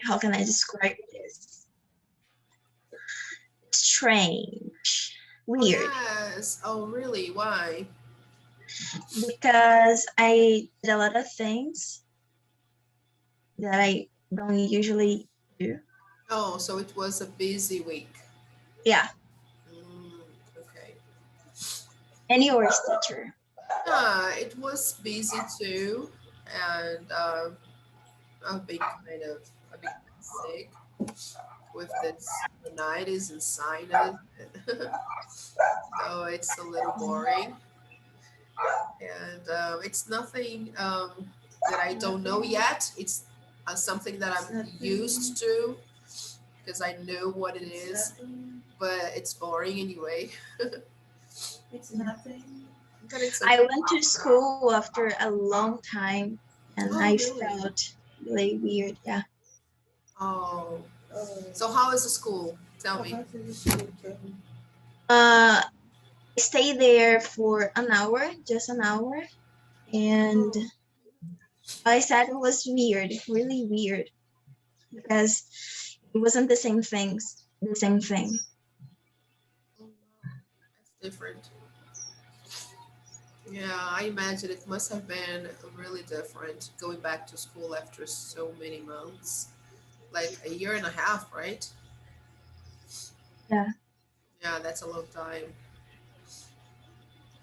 how can I describe this? Strange, Oh, weird, yes. Oh, really? Why? because I did a lot of things that I don't usually do. Oh, so it was a busy week. Yeah, Mm, okay. and yours, teacher. Yeah, it was busy too, and I've been I've been sick with this rhinitis and sinus, so it's a little boring. And it's nothing that I don't know yet. It's something that I'm used to because I know what it is, but it's boring anyway. It's nothing. But it's I okay. went to school after a long time, and Oh, I really? felt really weird. Yeah. Oh, Oh, so how is the school? Tell me. how to the school too? I stayed there for an hour, just an hour, and Oh, I said it was weird, really weird, because it wasn't the same things, the same thing. oh, wow. That's different. Yeah, I imagine it must have been really different going back to school after so many months, like a year and a half, right? Yeah. Yeah, that's a long time.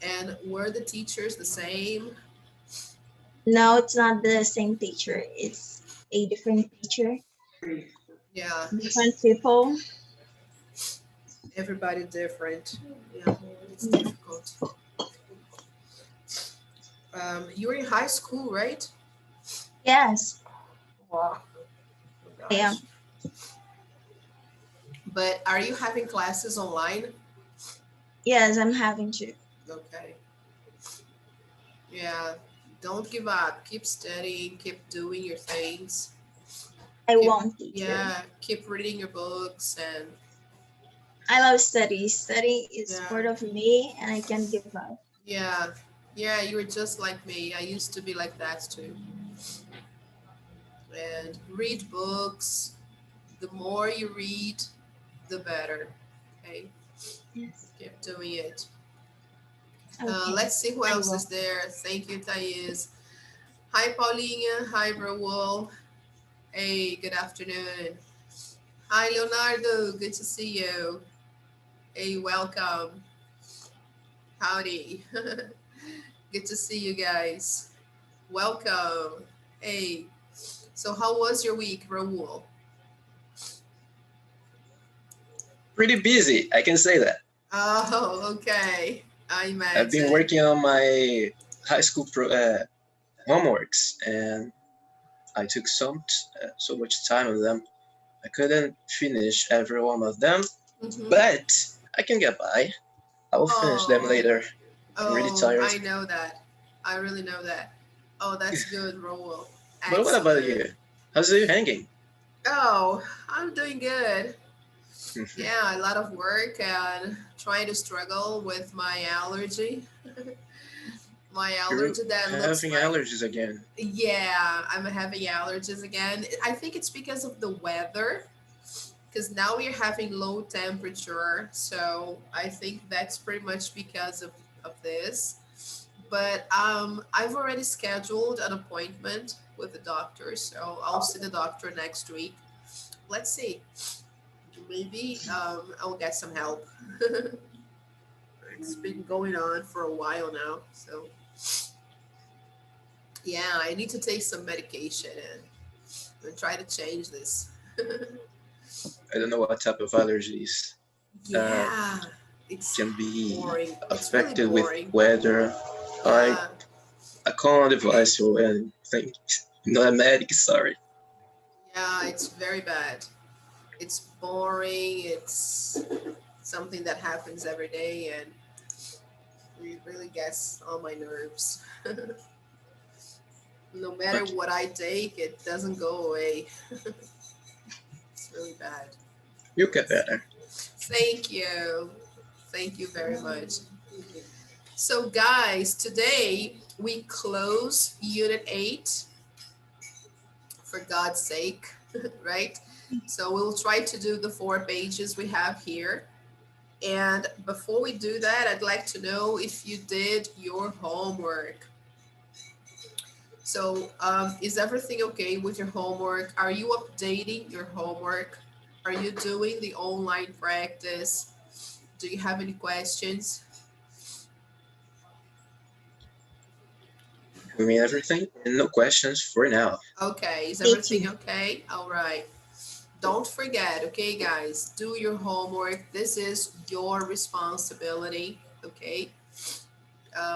And were the teachers the same? No, it's not the same teacher. It's a different teacher, Yeah, different people. everybody different. Yeah, it's difficult. You were in high school, right? Yes, Wow. Oh I am. gosh. But are you having classes online? Yes, I'm having to. Okay. Yeah. Don't give up. Keep studying. Keep doing your things. I Keep, won't, teacher. yeah. Keep reading your books and I love study. Study is yeah, part of me, and I can't give up. yeah, yeah. You were just like me. I used to be like that too. And read books. The more you read, the better. Okay. Yes. Keep doing it. Okay, Let's see who I else will. is there. Thank you, Thais. Hi, Paulinha. Hi, Raul. Hey, good afternoon. Hi, Leonardo. Good to see you. Hey, welcome. Howdy. Good to see you guys. Welcome. Hey. So, how was your week, Raul? Pretty busy, I can say that. Oh, okay. I I've been imagine. working on my high school homeworks, and I took so much time on them. I couldn't finish every one of them, Mm-hmm. but I can get by. I will finish them Oh, later. I'm really oh, tired. I know that. I really know that. Oh, that's good, Raul. But what about Excellent. you? How's you hanging? Oh, I'm doing good. Yeah, a lot of work and trying to struggle with my allergy. My You're allergy that looks having like, allergies again. yeah, I'm having allergies again. I think it's because of the weather, because now we're having low temperature. So I think that's pretty much because of this. But I've already scheduled an appointment with the doctor. So I'll see the doctor next week. Let's see. Maybe I'll get some help. It's been going on for a while now. So, yeah, I need to take some medication and try to change this. I don't know what type of allergies uh, Yeah, it's can be boring. It's really affected with boring. weather. I Yeah, I can't advise you anything. I'm not a medic, sorry. yeah, it's very bad. It's boring. It's something that happens every day and it really gets on my nerves. No matter But what I take, it doesn't go away. It's really bad. you get Let's better. Thank you. Thank you very much. So, guys, today we close Unit 8 for God's sake. right? So we'll try to do the 4 pages we have here. And before we do that, I'd like to know if you did your homework. So, is everything okay with your homework? Are you updating your homework? Are you doing the online practice? Do you have any questions? I mean everything, and no questions for now. Okay, is Me everything too. okay? All right. Don't forget, okay, guys, do your homework. This is your responsibility, okay?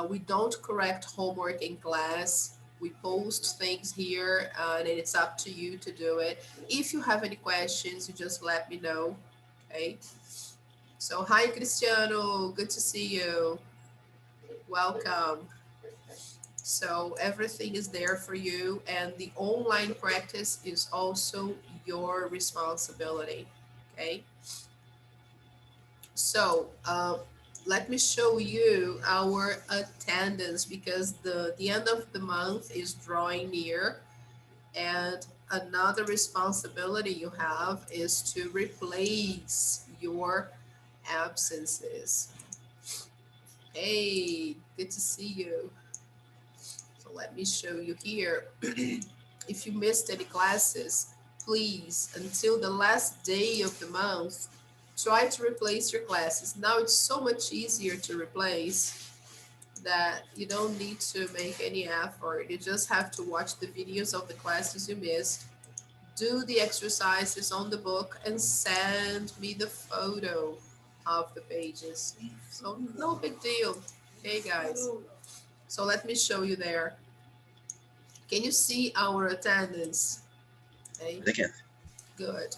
We don't correct homework in class. We post things here, and it's up to you to do it. If you have any questions, you just let me know, okay? So, hi, Cristiano. Good to see you. Welcome. So, everything is there for you, and the online practice is also your responsibility, okay? So, let me show you our attendance because the end of the month is drawing near, and another responsibility you have is to replace your absences. Hey, good to see you. So let me show you here. If you missed any classes, please, until the last day of the month, try to replace your classes. Now it's so much easier to replace that you don't need to make any effort. You just have to watch the videos of the classes you missed, do the exercises on the book, and send me the photo of the pages. So no big deal. Okay, guys. So let me show you there. Can you see our attendance? Okay, Again, good.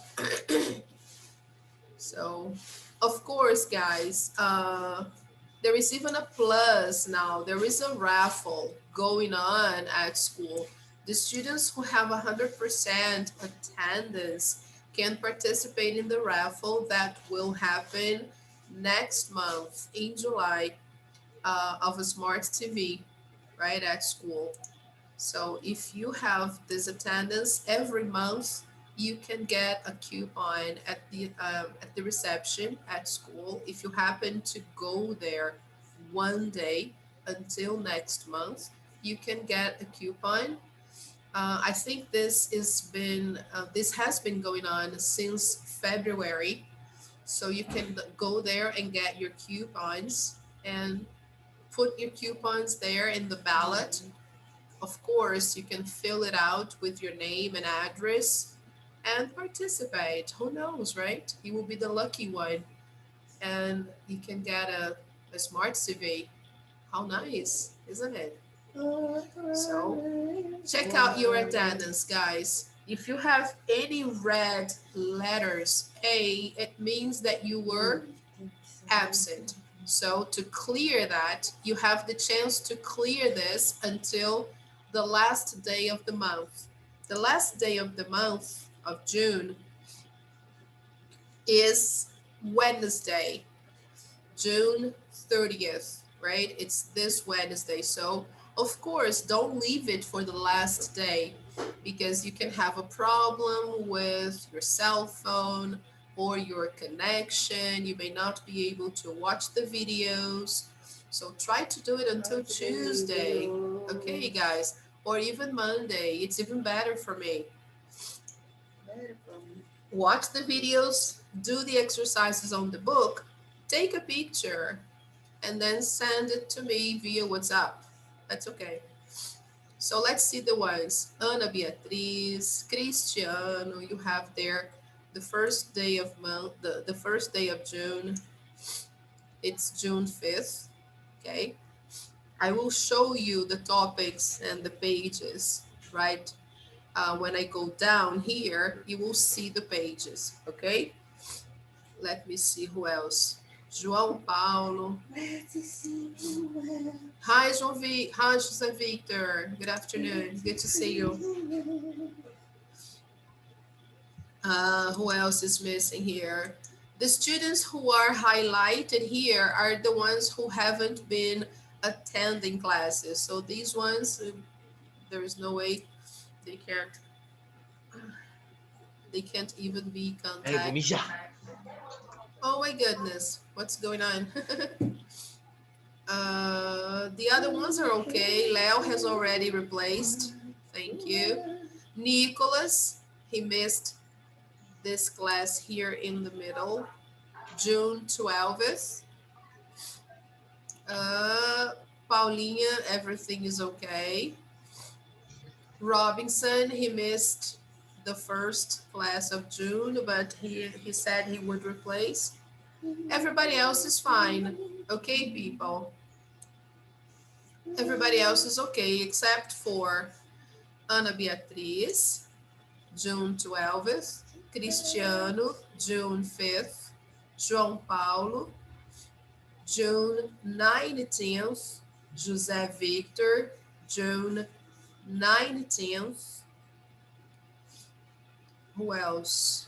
So, of course, guys, there is even a plus now. There is a raffle going on at school. The students who have 100% attendance can participate in the raffle that will happen next month in July, of a smart TV, right, at school. So if you have this attendance every month, you can get a coupon at the reception at school. If you happen to go there one day until next month, you can get a coupon. I think this has been going on since February, so you can go there and get your coupons and put your coupons there in the ballot. Of course, you can fill it out with your name and address and participate. Who knows, right? You will be the lucky one and you can get a smart CV. How nice, isn't it? So, check out your attendance, guys. If you have any red letters A, it means that you were absent. So to clear that, you have the chance to clear this until the last day of the month. The last day of the month of June is Wednesday, June 30th, right? It's this Wednesday. So, of course, don't leave it for the last day because you can have a problem with your cell phone or your connection. You may not be able to watch the videos. So, try to do it until Tuesday, okay, guys? Or even Monday. It's even better for me. Watch the videos, do the exercises on the book, take a picture, and then send it to me via WhatsApp. That's okay. So let's see the ones. Ana Beatriz, Cristiano, you have there the first day of month, the first day of June. It's June 5th. Okay. I will show you the topics and the pages, right? When I go down here, you will see the pages, okay? Let me see who else. João Paulo. Hi, Hi, Jose Victor. Good afternoon. Good to see you. Who else is missing here? The students who are highlighted here are the ones who haven't been attending classes. So these ones, there is no way they can They can't even be Ay, vou contacted. mijar. Oh my goodness, what's going on? The other ones are okay. Leo has already replaced. Thank you. Nicholas, he missed this class here in the middle, June 12th. Paulinha, everything is okay. Robinson, he missed the first class of June, but he said he would replace. Everybody else is fine. Okay, people. Everybody else is okay except for Ana Beatriz, June 12th, Cristiano, June 5th, João Paulo, June 19th, José Victor, June 19th. Who else?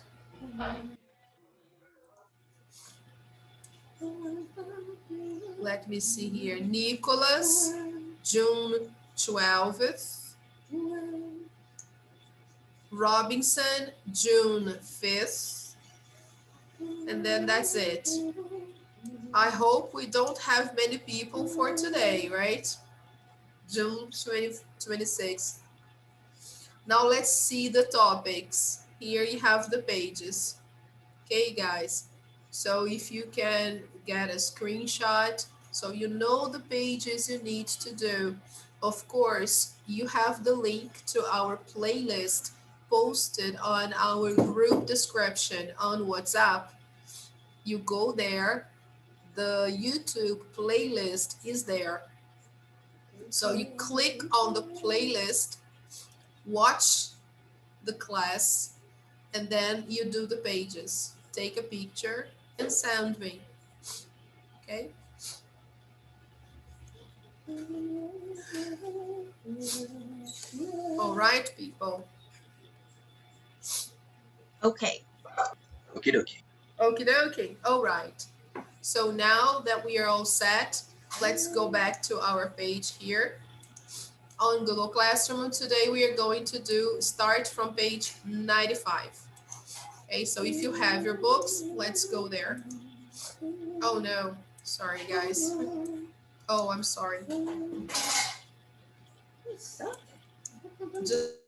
Let me see here. Nicholas, June 12th. Robinson, June 5th. And then that's it. I hope we don't have many people for today, right? June 26th. Now let's see the topics. Here you have the pages. Okay, guys. So if you can get a screenshot so you know the pages you need to do. Of course, you have the link to our playlist posted on our group description on WhatsApp. You go there, the YouTube playlist is there. So you click on the playlist, watch the class, and then you do the pages. Take a picture and send me. Okay? All right, people. Okay. Okie dokie. Okie dokie. All right. So now that we are all set, let's go back to our page here. On Google Classroom today, we are going to start from page 95. Okay, so if you have your books, let's go there. Oh no, sorry guys. Oh, I'm sorry. Just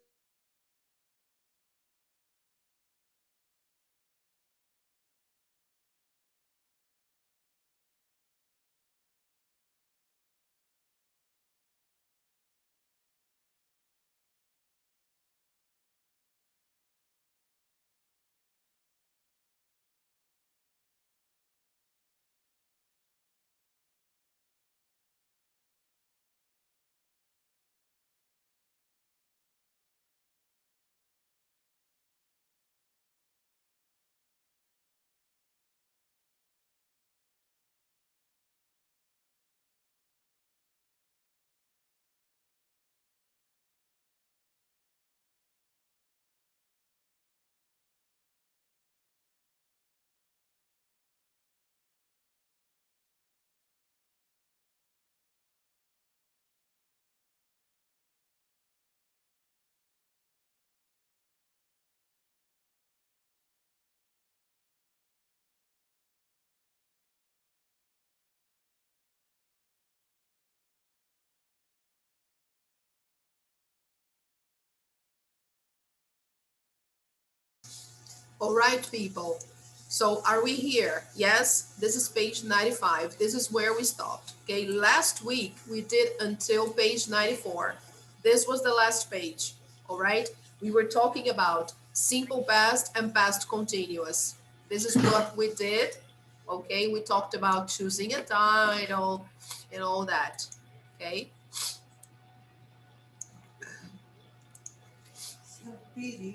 all right, people. So are we here? Yes, this is page 95. This is where we stopped. Okay, last week we did until page 94. This was the last page. All right, we were talking about simple past and past continuous. This is what we did. Okay, we talked about choosing a title and all that. Okay.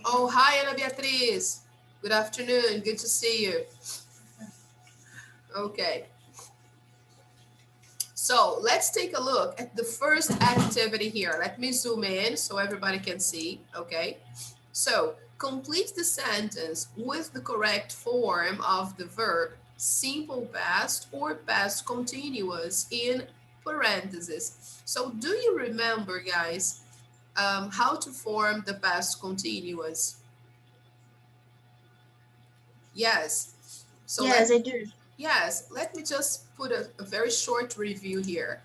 Oh, hi, Ana Beatriz. Good afternoon. Good to see you. Okay. So let's take a look at the first activity here. Let me zoom in so everybody can see, okay? So complete the sentence with the correct form of the verb simple past or past continuous in parentheses. So do you remember, guys, how to form the past continuous? Yes. So Yes, I do. let me just put a very short review here.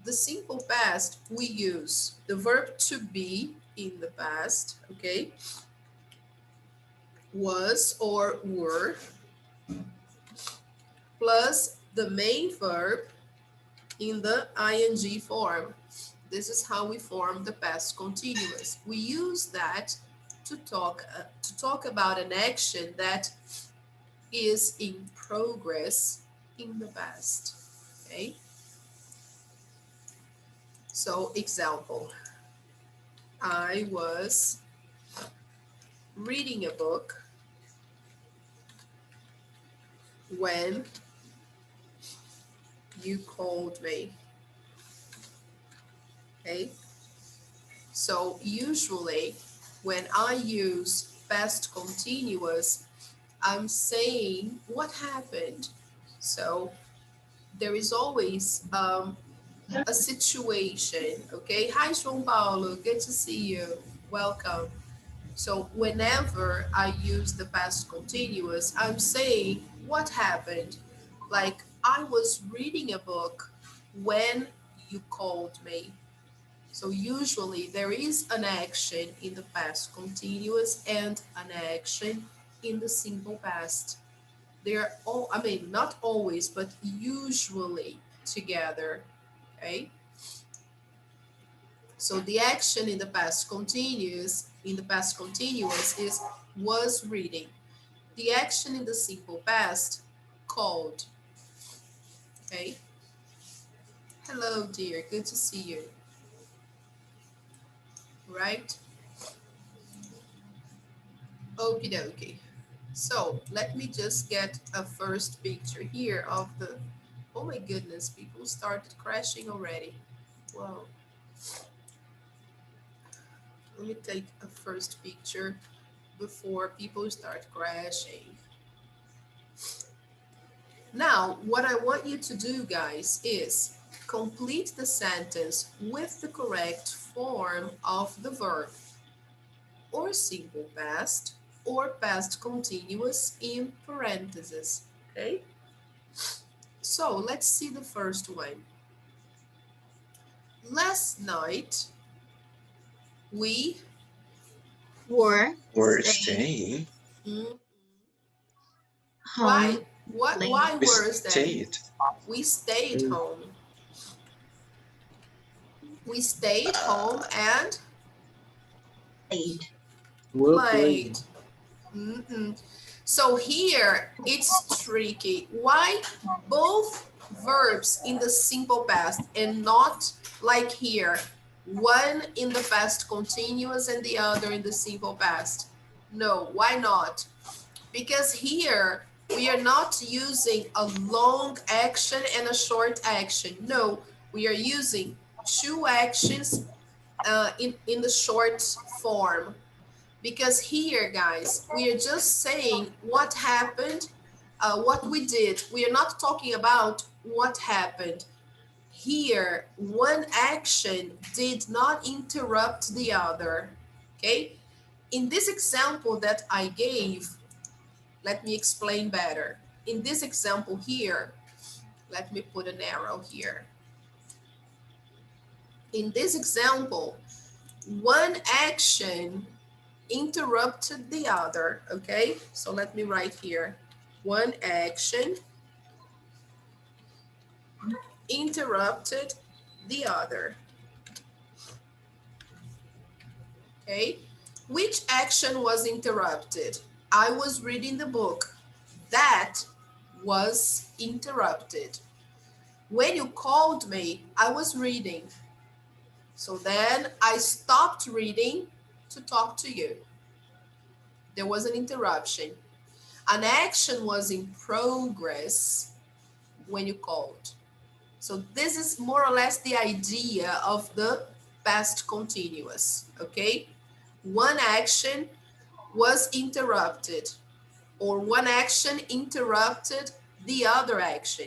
The simple past, we use the verb to be in the past, okay? Was or were, plus the main verb in the ing form. This is how we form the past continuous. We use that to talk about an action that is in progress in the past. Okay. So example, I was reading a book when you called me. Okay. So usually when I use past continuous, I'm saying what happened. So there is always a situation. Okay. Hi, João Paulo. Good to see you. Welcome. So whenever I use the past continuous, I'm saying what happened. Like I was reading a book when you called me. So usually there is an action in the past continuous and an action in the simple past. They're all, I mean, not always, but usually together. Okay. So the action in the past continuous is was reading. The action in the simple past, called. Okay. Hello, dear. Good to see you. Right? Okie dokie. So let me just get a first picture here of the, oh my goodness, people started crashing already. Wow. Let me take a first picture before people start crashing. Now, what I want you to do, guys, is complete the sentence with the correct form of the verb, or simple past, or past continuous in parentheses, okay? So let's see the first one. Last night, we Were Or staying staying. mm, why home late. why We worse than stayed. we stayed Mm, home. We stayed home uh, and Played. Will play. played. Mm-mm. So here it's tricky. Why both verbs in the simple past and not like here, one in the past continuous and the other in the simple past? No, why not? Because here we are not using a long action and a short action. No, we are using two actions in the short form. Because here, guys, we are just saying what happened, what we did. We are not talking about what happened. Here, one action did not interrupt the other. Okay? In this example that I gave, let me explain better. In this example here, let me put an arrow here. In this example, one action interrupted the other, okay? So let me write here. One action interrupted the other, okay? Which action was interrupted? I was reading the book. That was interrupted. When you called me, I was reading. So then I stopped reading to talk to you. There was an interruption. An action was in progress when you called. So this is more or less the idea of the past continuous, okay? One action was interrupted, or one action interrupted the other action.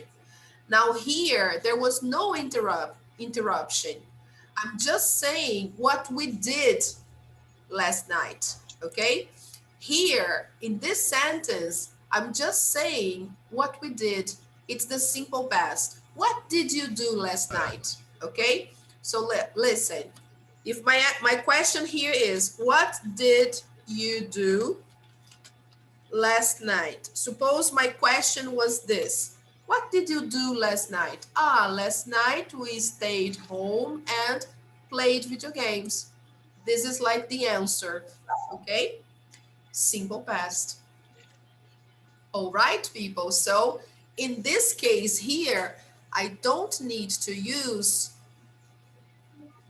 Now here, there was no interruption. I'm just saying what we did last night, okay? Here, in this sentence, I'm just saying what we did. It's the simple past. What did you do last night? Okay, so listen. If my question here is, what did you do last night? Suppose my question was this. What did you do last night? Last night we stayed home and played video games. This is like the answer, okay? Simple past. All right, people. So in this case here, I don't need to use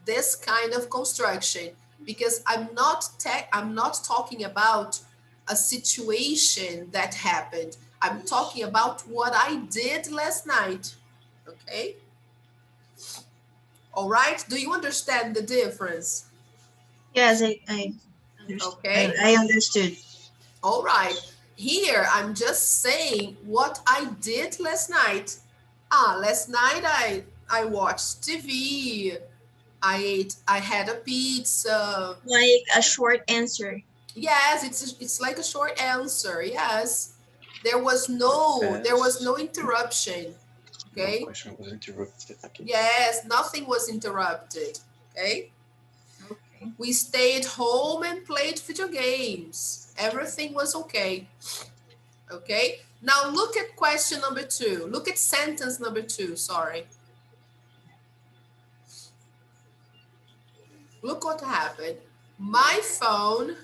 this kind of construction because I'm not talking about a situation that happened. I'm talking about what I did last night. Okay? All right? Do you understand the difference? Yes, I understood. Okay? I understood. All right. Here, I'm just saying what I did last night. Last night I watched TV. I had a pizza. Like a short answer. Yes, it's like a short answer. Yes. There was no interruption. No Okay? question was interrupted. Okay. Yes, nothing was interrupted. Okay? Okay. We stayed home and played video games. Everything was okay. Okay? Now look at question number 2. Look at sentence number 2, sorry. Look what happened. My phone,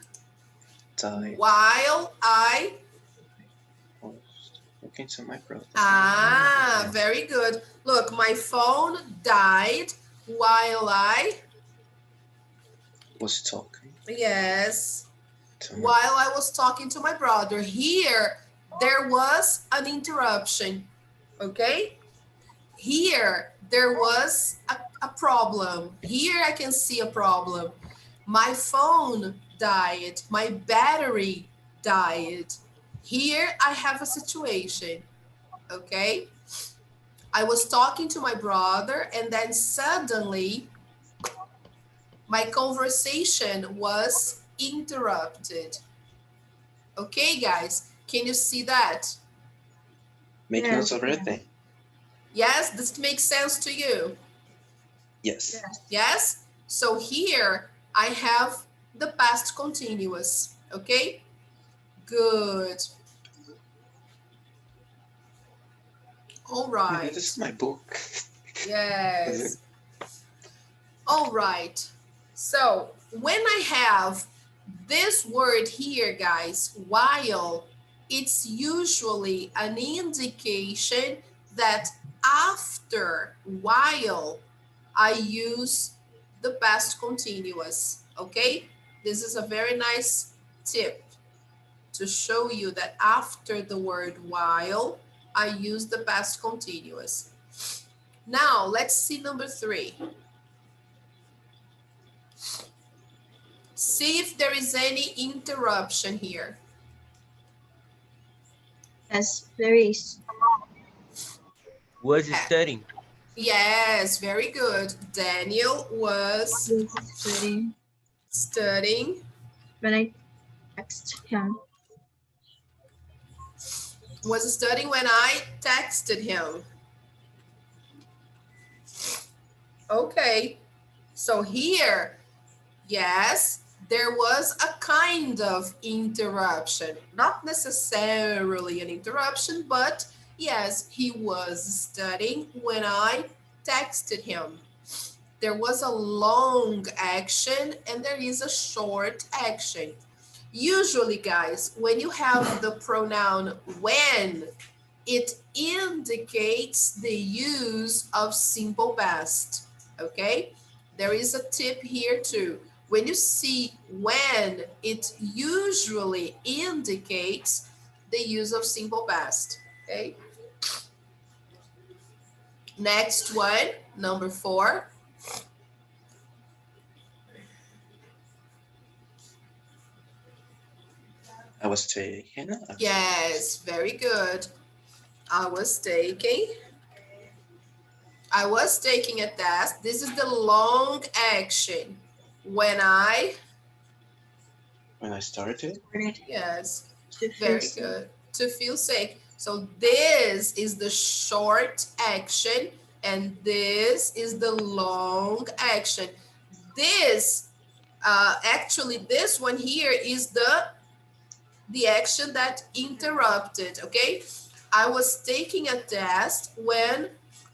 Died. while I... Was talking to my brother. Very good. Look, my phone died while I... Was talking. Yes. To my While I was talking to my brother. Here, there was an interruption. Okay? Here, there was a problem. Here, I can see a problem. My phone died. My battery died. Here, I have a situation. Okay? I was talking to my brother, and then suddenly my conversation was interrupted. Okay, guys, can you see that? make Yes, notes of everything. Yes, does it make sense to you? Yes. Yes? So here I have the past continuous. Okay? Good. All Maybe this is right. my book. Yes. All right. So when I have this word here, guys, while, it's usually an indication that after while I use the past continuous, okay? This is a very nice tip to show you that after the word while, I use the past continuous. Now, let's see number 3. See if there is any interruption here. yes, very Was studying. Yes, very good. Daniel was studying studying. when I text him. Was studying when I texted him. Okay, so here, yes, there was a kind of interruption. Not necessarily an interruption, but yes, he was studying when I texted him. There was a long action and there is a short action. Usually, guys, when you have the pronoun when, it indicates the use of simple past, okay? There is a tip here too. When you see when, it usually indicates the use of simple past, okay? Next one, number 4. I was taking. Yes, very good. I was taking a test. This is the long action. When I When I started. yes, To very face good. to feel sick. So this is the short action and this is the long action. This, actually this one here is the action that interrupted, okay? I was taking a test when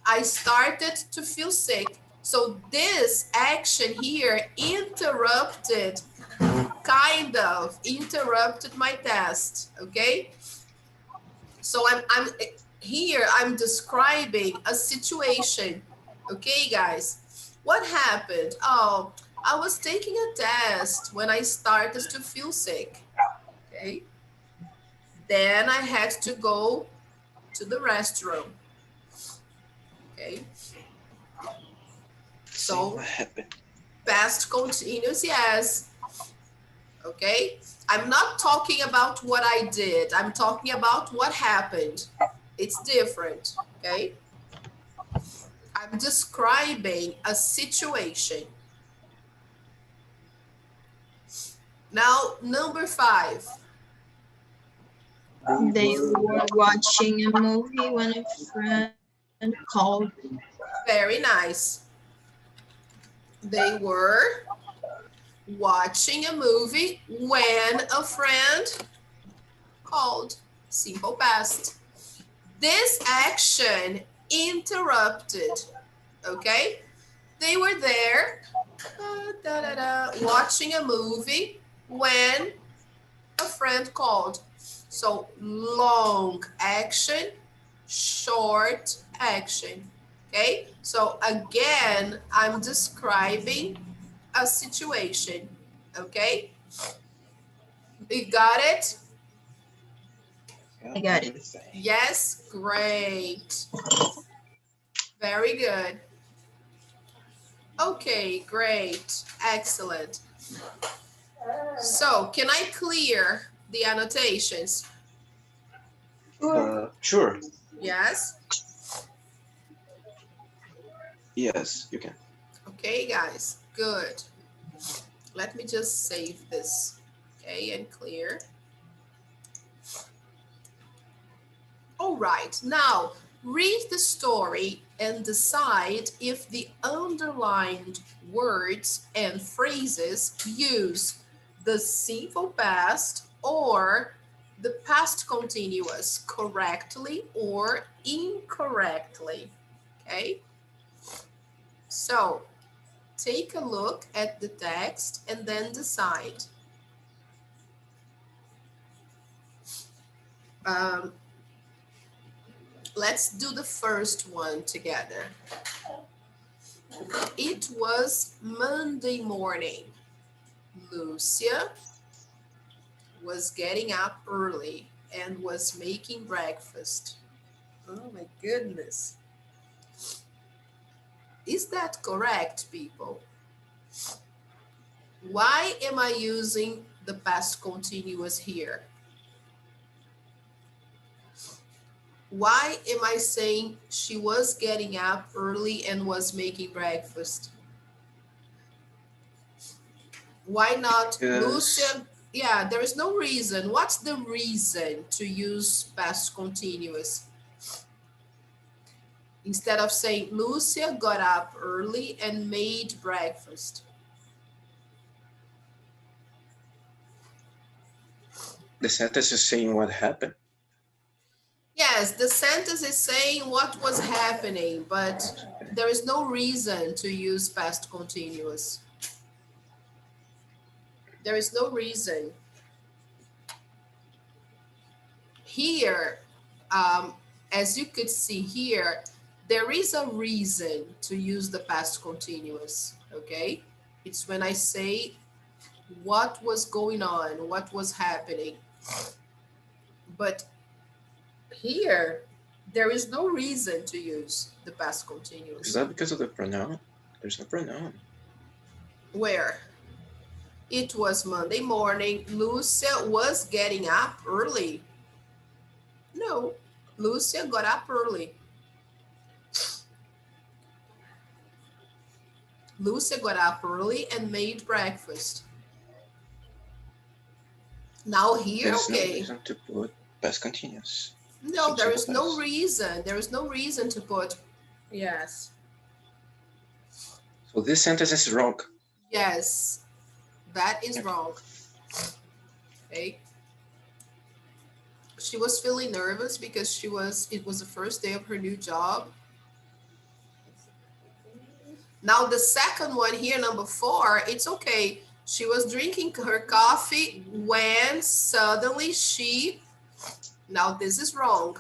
I started to feel sick. So this action here interrupted, kind of interrupted my test, okay? So I'm here, I'm describing a situation, okay, guys? What happened? Oh, I was taking a test when I started to feel sick, okay? Then I had to go to the restroom, okay? So what happened? past continuous, yes, okay? I'm not talking about what I did. I'm talking about what happened. It's different, okay? I'm describing a situation. Now, number 5. They were watching a movie when a friend called. Very nice. They were watching a movie when a friend called. Simple past. This action interrupted, okay? They were there watching a movie when a friend called. So long action, short action, okay? So again, I'm describing a situation, okay? You got it? I got it. Yes, great. Very good. Okay, great, excellent. So can I clear the annotations? Sure. Yes? Yes, you can. Okay, guys, good. Let me just save this, okay, and clear. All right, now read the story and decide if the underlined words and phrases use the simple past or the past continuous correctly or incorrectly, okay? So take a look at the text and then decide. Let's do the first one together. It was Monday morning. Lucia was getting up early and was making breakfast. Oh my goodness. Is that correct, people? Why am I using the past continuous here? Why am I saying she was getting up early and was making breakfast? Why not Lucia? Yeah, there is no reason. What's the reason to use past continuous? Instead of saying Lucia got up early and made breakfast. The sentence is saying what happened. Yes, the sentence is saying what was happening, but there is no reason to use past continuous. There is no reason. Here, as you could see here, there is a reason to use the past continuous, okay? It's when I say what was going on, what was happening. But here, there is no reason to use the past continuous. Is that because of the pronoun? There's no pronoun. Where? It was Monday morning. Lucia was getting up early. No, Lucia got up early. Lucia got up early and made breakfast. Now here, There's no okay. reason to put Past continuous. No, there is no Past. reason. There is no reason to put, yes. So this sentence is wrong. Yes, that is wrong. Okay. She was feeling nervous because it was the first day of her new job. Now the second one here, number 4, it's okay. She was drinking her coffee when suddenly now this is wrong.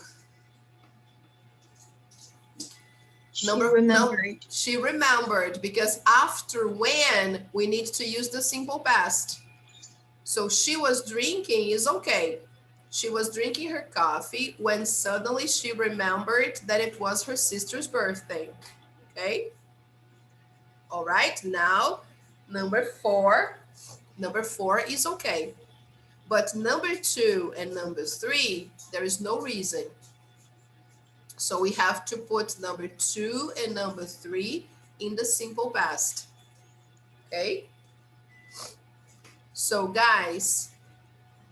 She remembered. She remembered, because after when we need to use the simple past. So she was drinking is okay. She was drinking her coffee when suddenly she remembered that it was her sister's birthday. Okay. All right. Now, number 4 is okay. But number 2 and number 3, there is no reason. So we have to put number 2 and number 3 in the simple past. Okay. So guys,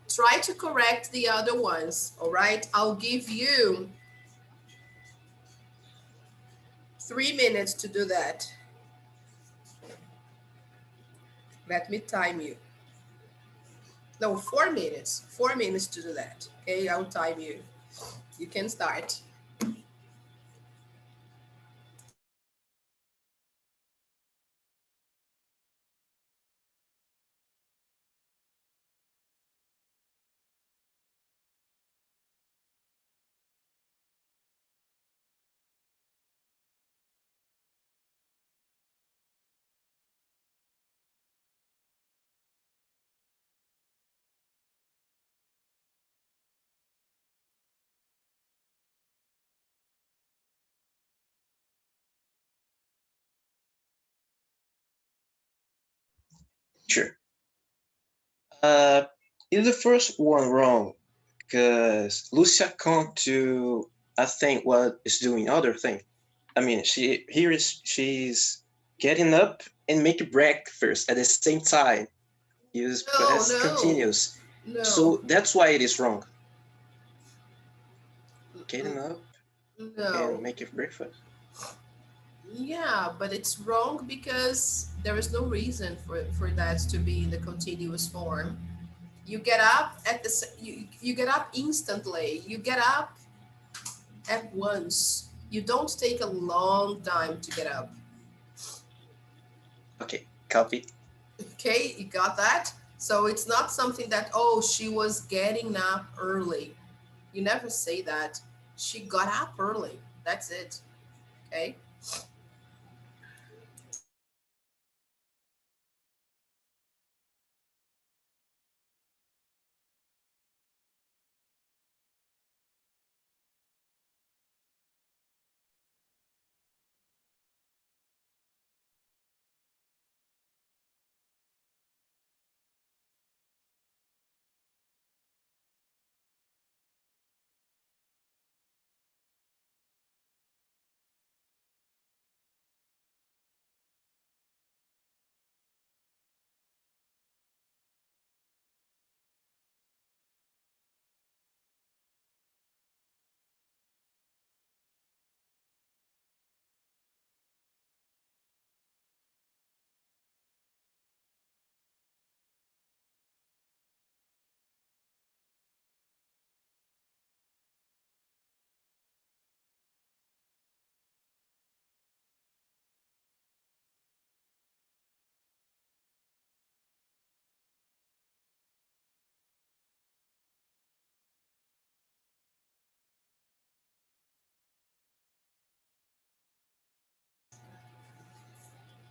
try to correct the other ones. All right. I'll give you 3 minutes to do that. Let me time you. No, 4 minutes. 4 minutes to do that. Okay, I'll time you. You can start. Sure. Is the first one wrong? Because Lucia can't do a thing while is doing other thing. I mean, she's getting up and make breakfast at the same time. Use past continuous. No. So that's why it is wrong. Getting up No. and make a breakfast. Yeah, but it's wrong because there is no reason for that to be in the continuous form. You get up at you get up instantly. You get up at once. You don't take a long time to get up. Okay, copy. Okay, you got that? So it's not something that, oh, she was getting up early. You never say that. She got up early. That's it. Okay.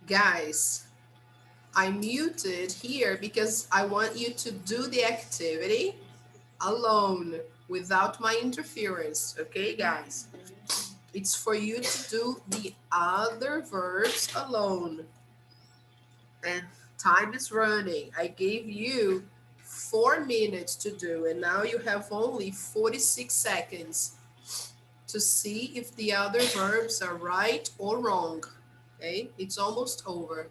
Guys, I muted here because I want you to do the activity alone without my interference. Okay, guys? It's for you to do the other verbs alone. And time is running. I gave you 4 minutes to do, and now you have only 46 seconds to see if the other verbs are right or wrong. Okay, it's almost over.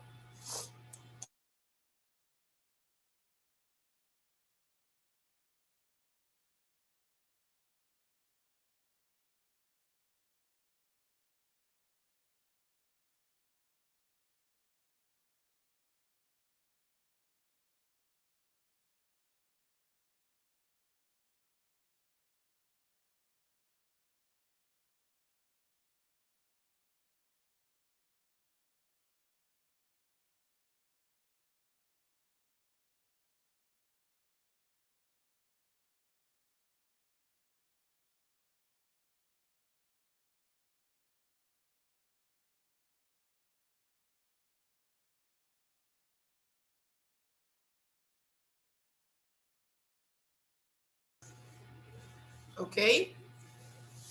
Okay?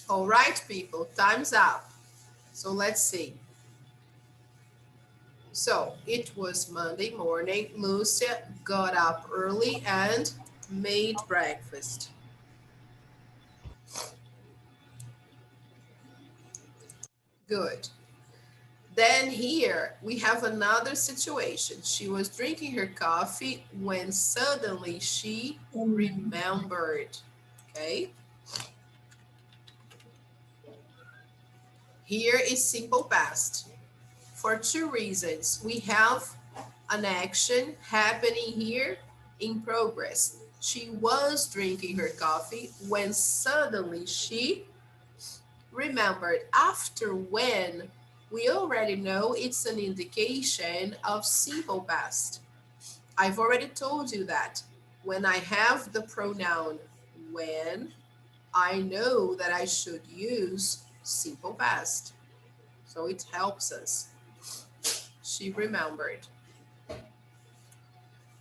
All right, people, time's up. So let's see. So it was Monday morning. Lucia got up early and made breakfast. Good. Then here we have another situation. She was drinking her coffee when suddenly she remembered. Okay. Here is simple past for two reasons. We have an action happening here in progress. She was drinking her coffee when suddenly she remembered. After when, we already know it's an indication of simple past. I've already told you that when I have the pronoun when, I know that I should use simple past. So it helps us. She remembered.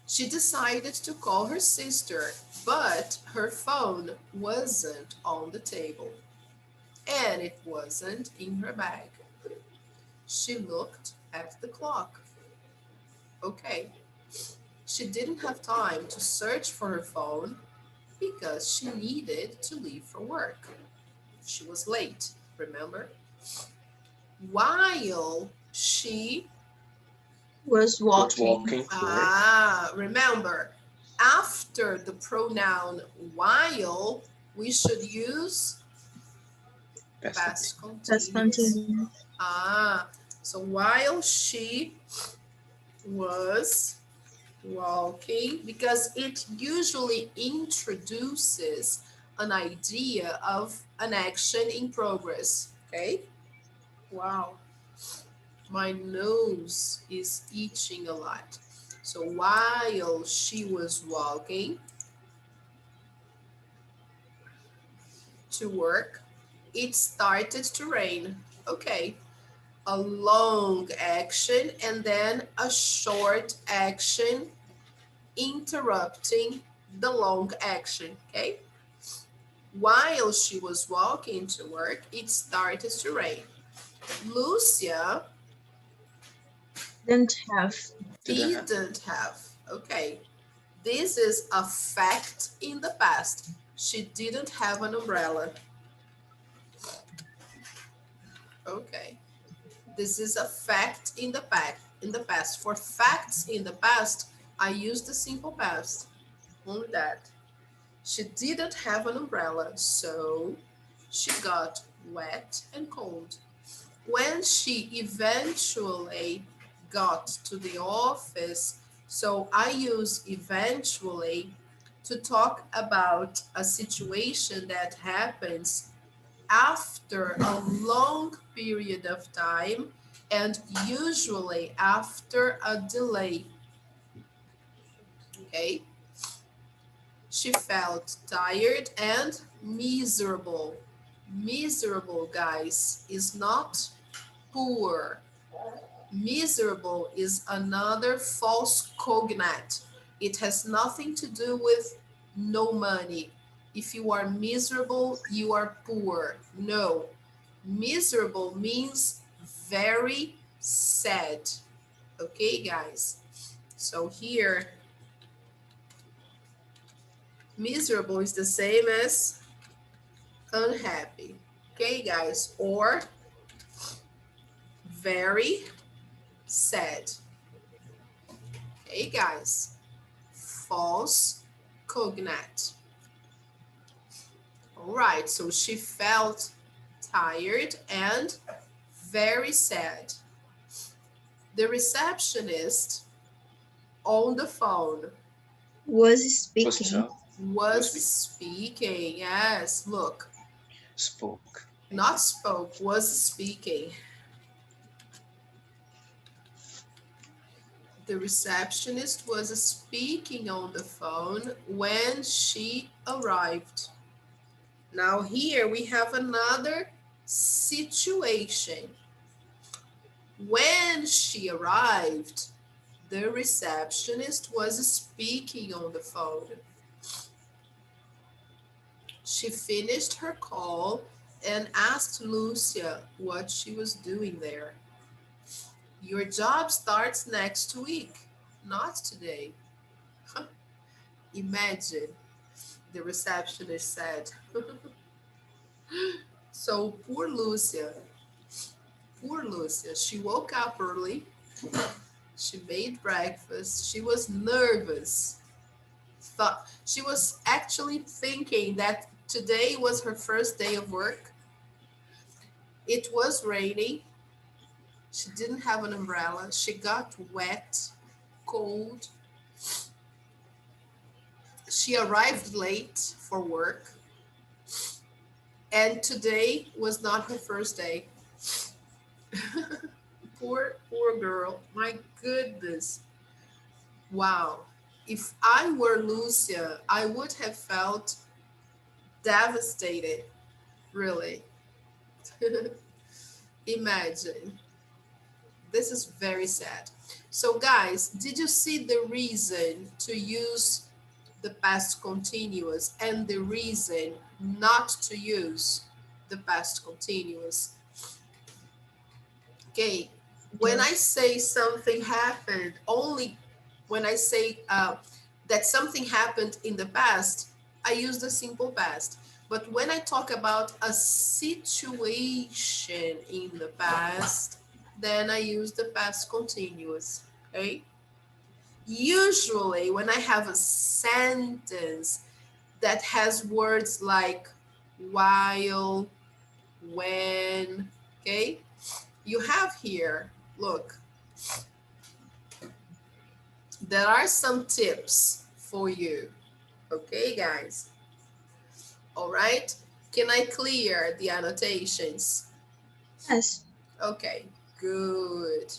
She decided to call her sister, but her phone wasn't on the table and it wasn't in her bag. She looked at the clock. Okay, she didn't have time to search for her phone because she needed to leave for work. She was late, remember? While she Was Was walking. walking to work. remember, after the pronoun while, we should use Past past That's continuous. continuous. So while she was walking, because it usually introduces an idea of an action in progress. Okay. Wow, my nose is itching a lot. So while she was walking to work, it started to rain. Okay, a long action and then a short action interrupting the long action. Okay, while she was walking to work, it started to rain. Lucia Didn't have. didn't have. Okay, this is a fact in the past. She didn't have an umbrella. Okay, this is a fact in the past. For facts in the past, I use the simple past. Only that. She didn't have an umbrella, so she got wet and cold. When she eventually got to the office, so I use eventually to talk about a situation that happens after a long period of time and usually after a delay. Okay? She felt tired and miserable. Miserable, guys, is not poor. Miserable is another false cognate. It has nothing to do with no money. If you are miserable, you are poor. No. Miserable means very sad. Okay, guys? So here, miserable is the same as unhappy. Okay, guys? Or very sad. Okay, guys? False cognate. All right, so she felt tired and very sad. The receptionist on the phone Was Was speaking. talk. was speaking. Yes, look, Spoke. not spoke, was speaking. The receptionist was speaking on the phone when she arrived. Now here we have another situation. When she arrived, the receptionist was speaking on the phone. She finished her call and asked Lucia what she was doing there. Your job starts next week, not today. Imagine, the receptionist said. So poor Lucia, she woke up early, she made breakfast, she was nervous, thought she was actually thinking that today was her first day of work. It was raining, she didn't have an umbrella, she got wet, cold, she arrived late for work, and today was not her first day. Poor girl. My goodness. Wow. If I were Lucia, I would have felt devastated, really. Imagine. This is very sad. So, guys, did you see the reason to use the past continuous and the reason not to use the past continuous? Okay, when I Yes. say something happened, only when I say that something happened in the past, I use the simple past. But when I talk about a situation in the past, then I use the past continuous. Okay. Usually, when I have a sentence that has words like while, when, okay, you have here, look, there are some tips for you. Okay, guys. All right. Can I clear the annotations? Yes. Okay, good.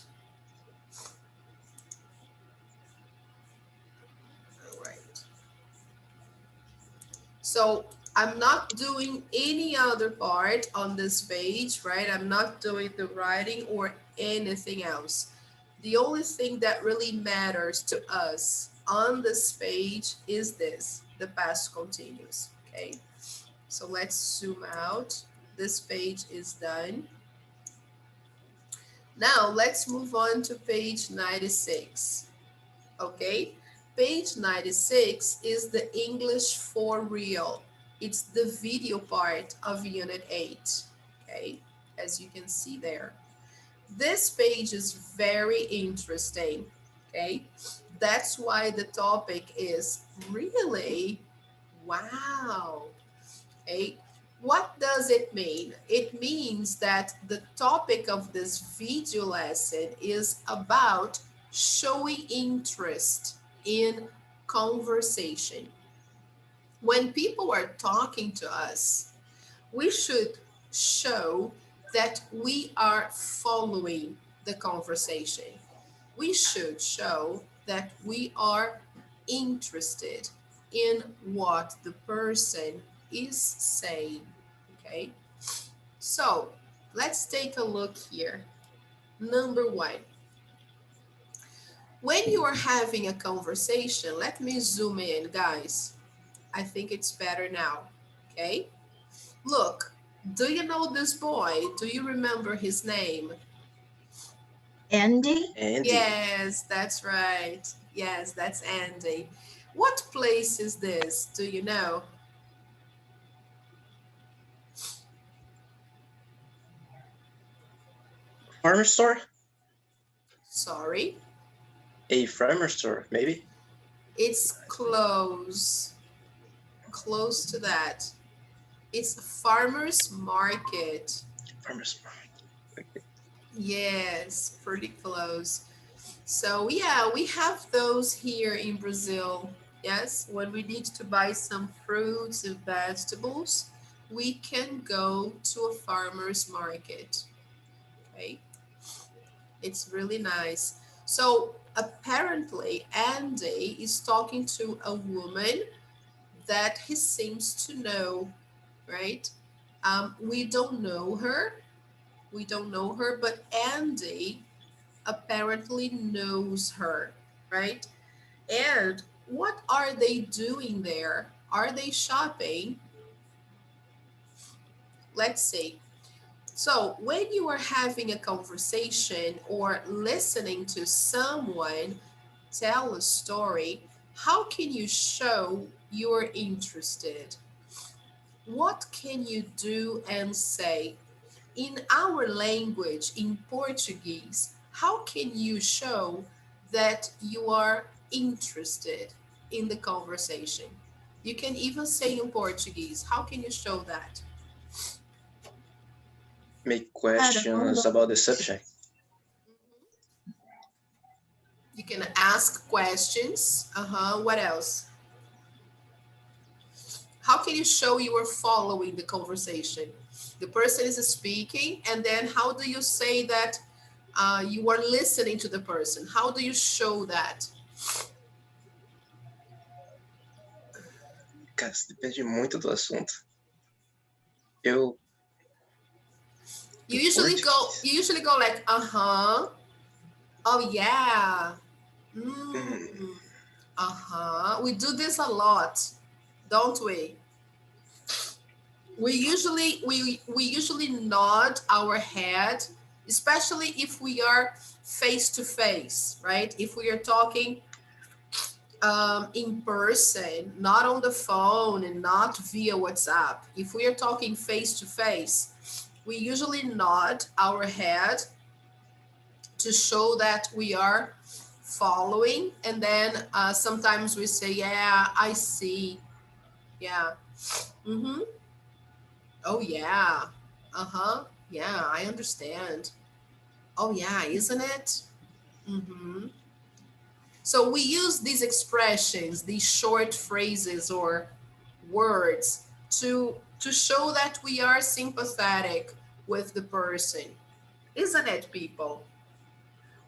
All right. So I'm not doing any other part on this page, right? I'm not doing the writing or anything else. The only thing that really matters to us on this page is this, the past continuous, okay? So let's zoom out. This page is done. Now let's move on to page 96, okay? Page 96 is the English for real. It's the video part of Unit 8, okay? As you can see there. This page is very interesting, okay? That's why the topic is really, wow, okay? What does it mean? It means that the topic of this video lesson is about showing interest in conversation. When people are talking to us, we should show that we are following the conversation. We should show that we are interested in what the person is saying. Okay, so let's take a look here. Number one, when you are having a conversation, let me zoom in, guys. I think it's better now. Okay, look, do you know this boy? Do you remember his name? Andy? Andy. Yes, that's right. Yes, that's Andy. What place is this? Do you know? Farmer store? Sorry, A farmer store, maybe? it's close. Close to that. It's a farmer's market. Farmer's Yes, pretty close. So, yeah, we have those here in Brazil. Yes, when we need to buy some fruits and vegetables, we can go to a farmer's market. Okay, it's really nice. So, apparently, Andy is talking to a woman that he seems to know, right? We don't know her. We don't know her, but Andy apparently knows her, right? And what are they doing there? Are they shopping? let's see. So when you are having a conversation or listening to someone tell a story, how can you show you're interested? What can you do and say? In our language, in Portuguese, how can you show that you are interested in the conversation? You can even say in Portuguese, how can you show that? Make I don't questions know. about the subject. You can ask questions. What else? How can you show you are following the conversation? The person is speaking, and then how do you say that you are listening to the person? How do you show that? Cara, depende muito do assunto. Eu, You em usually go. português, You usually go like, oh yeah, mm, hum, We do this a lot, don't we? We usually nod our head, especially if we are face to face, right? If we are talking in person, not on the phone and not via WhatsApp. If we are talking face to face, we usually nod our head to show that we are following, and then sometimes we say, yeah, I see, yeah, mm-hmm, oh yeah, yeah, I understand, oh yeah, isn't it? Mm-hmm. So we use these expressions, these short phrases or words to show that we are sympathetic with the person, isn't it, people?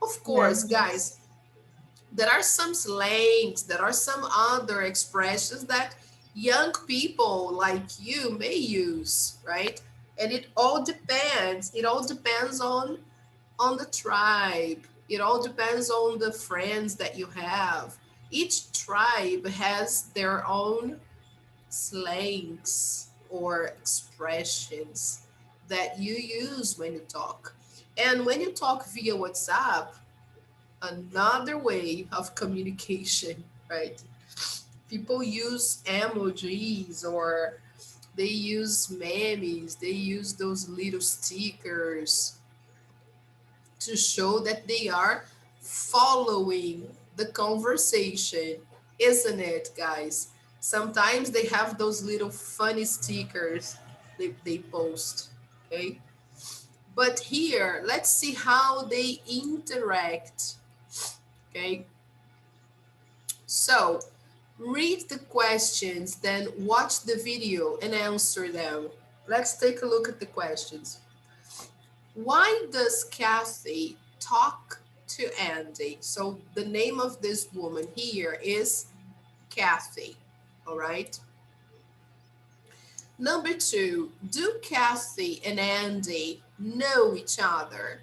Of course, Yes. guys, there are some slangs, there are some other expressions that young people like you may use, right? And it all depends on the tribe. It all depends on the friends that you have. Each tribe has their own slangs or expressions that you use when you talk. And when you talk via WhatsApp, another way of communication, right? People use emojis, or they use memes, they use those little stickers to show that they are following the conversation, isn't it, guys? Sometimes they have those little funny stickers they post, okay? But here, let's see how they interact, okay? So, read the questions, then watch the video and answer them. Let's take a look at the questions. Why does Kathy talk to Andy? So the name of this woman here is Kathy, all right? Number 2, do Kathy and Andy know each other?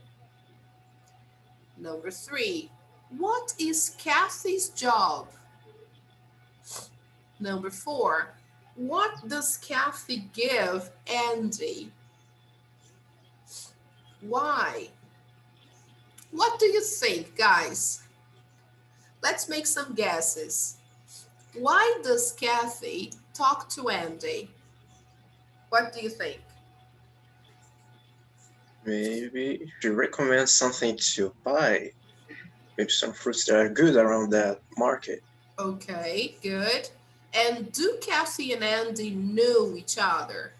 Number 3, what is Kathy's job? Number 4, what does Kathy give Andy? Why? What do you think, guys? Let's make some guesses. Why does Kathy talk to Andy? What do you think? maybe she recommends something to buy. Maybe some fruits that are good around that market. Okay, good. And do Kathy and Andy know each other?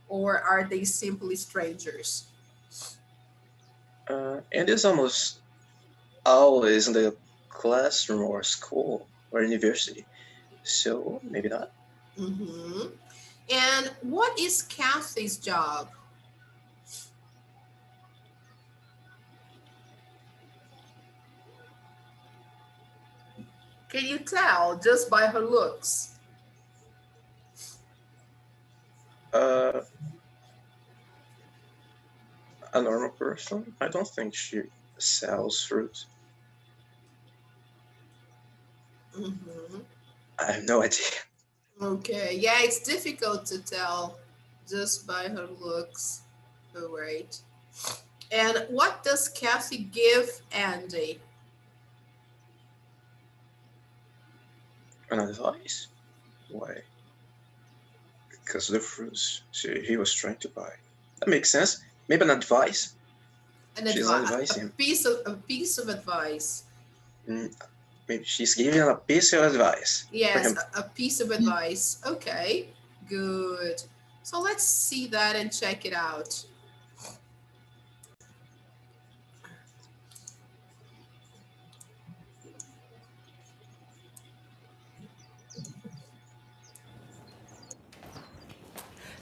Or are they simply strangers? And it's almost always in the classroom or school or university. So maybe not. Mm-hmm. And what is Kathy's job? Can you tell just by her looks? Uh, a normal person, I don't think she sells fruit. Mm-hmm. I have no idea. Okay, yeah, it's difficult to tell just by her looks. All right. And what does Kathy give Andy? An advice? Why? Because the fruits he was trying to buy. That makes sense. Maybe an advice. An She's advice, advising him. a piece of advice. Maybe she's giving him a piece of advice. For Yes, him. a piece of advice. Okay, good. So let's see that and check it out.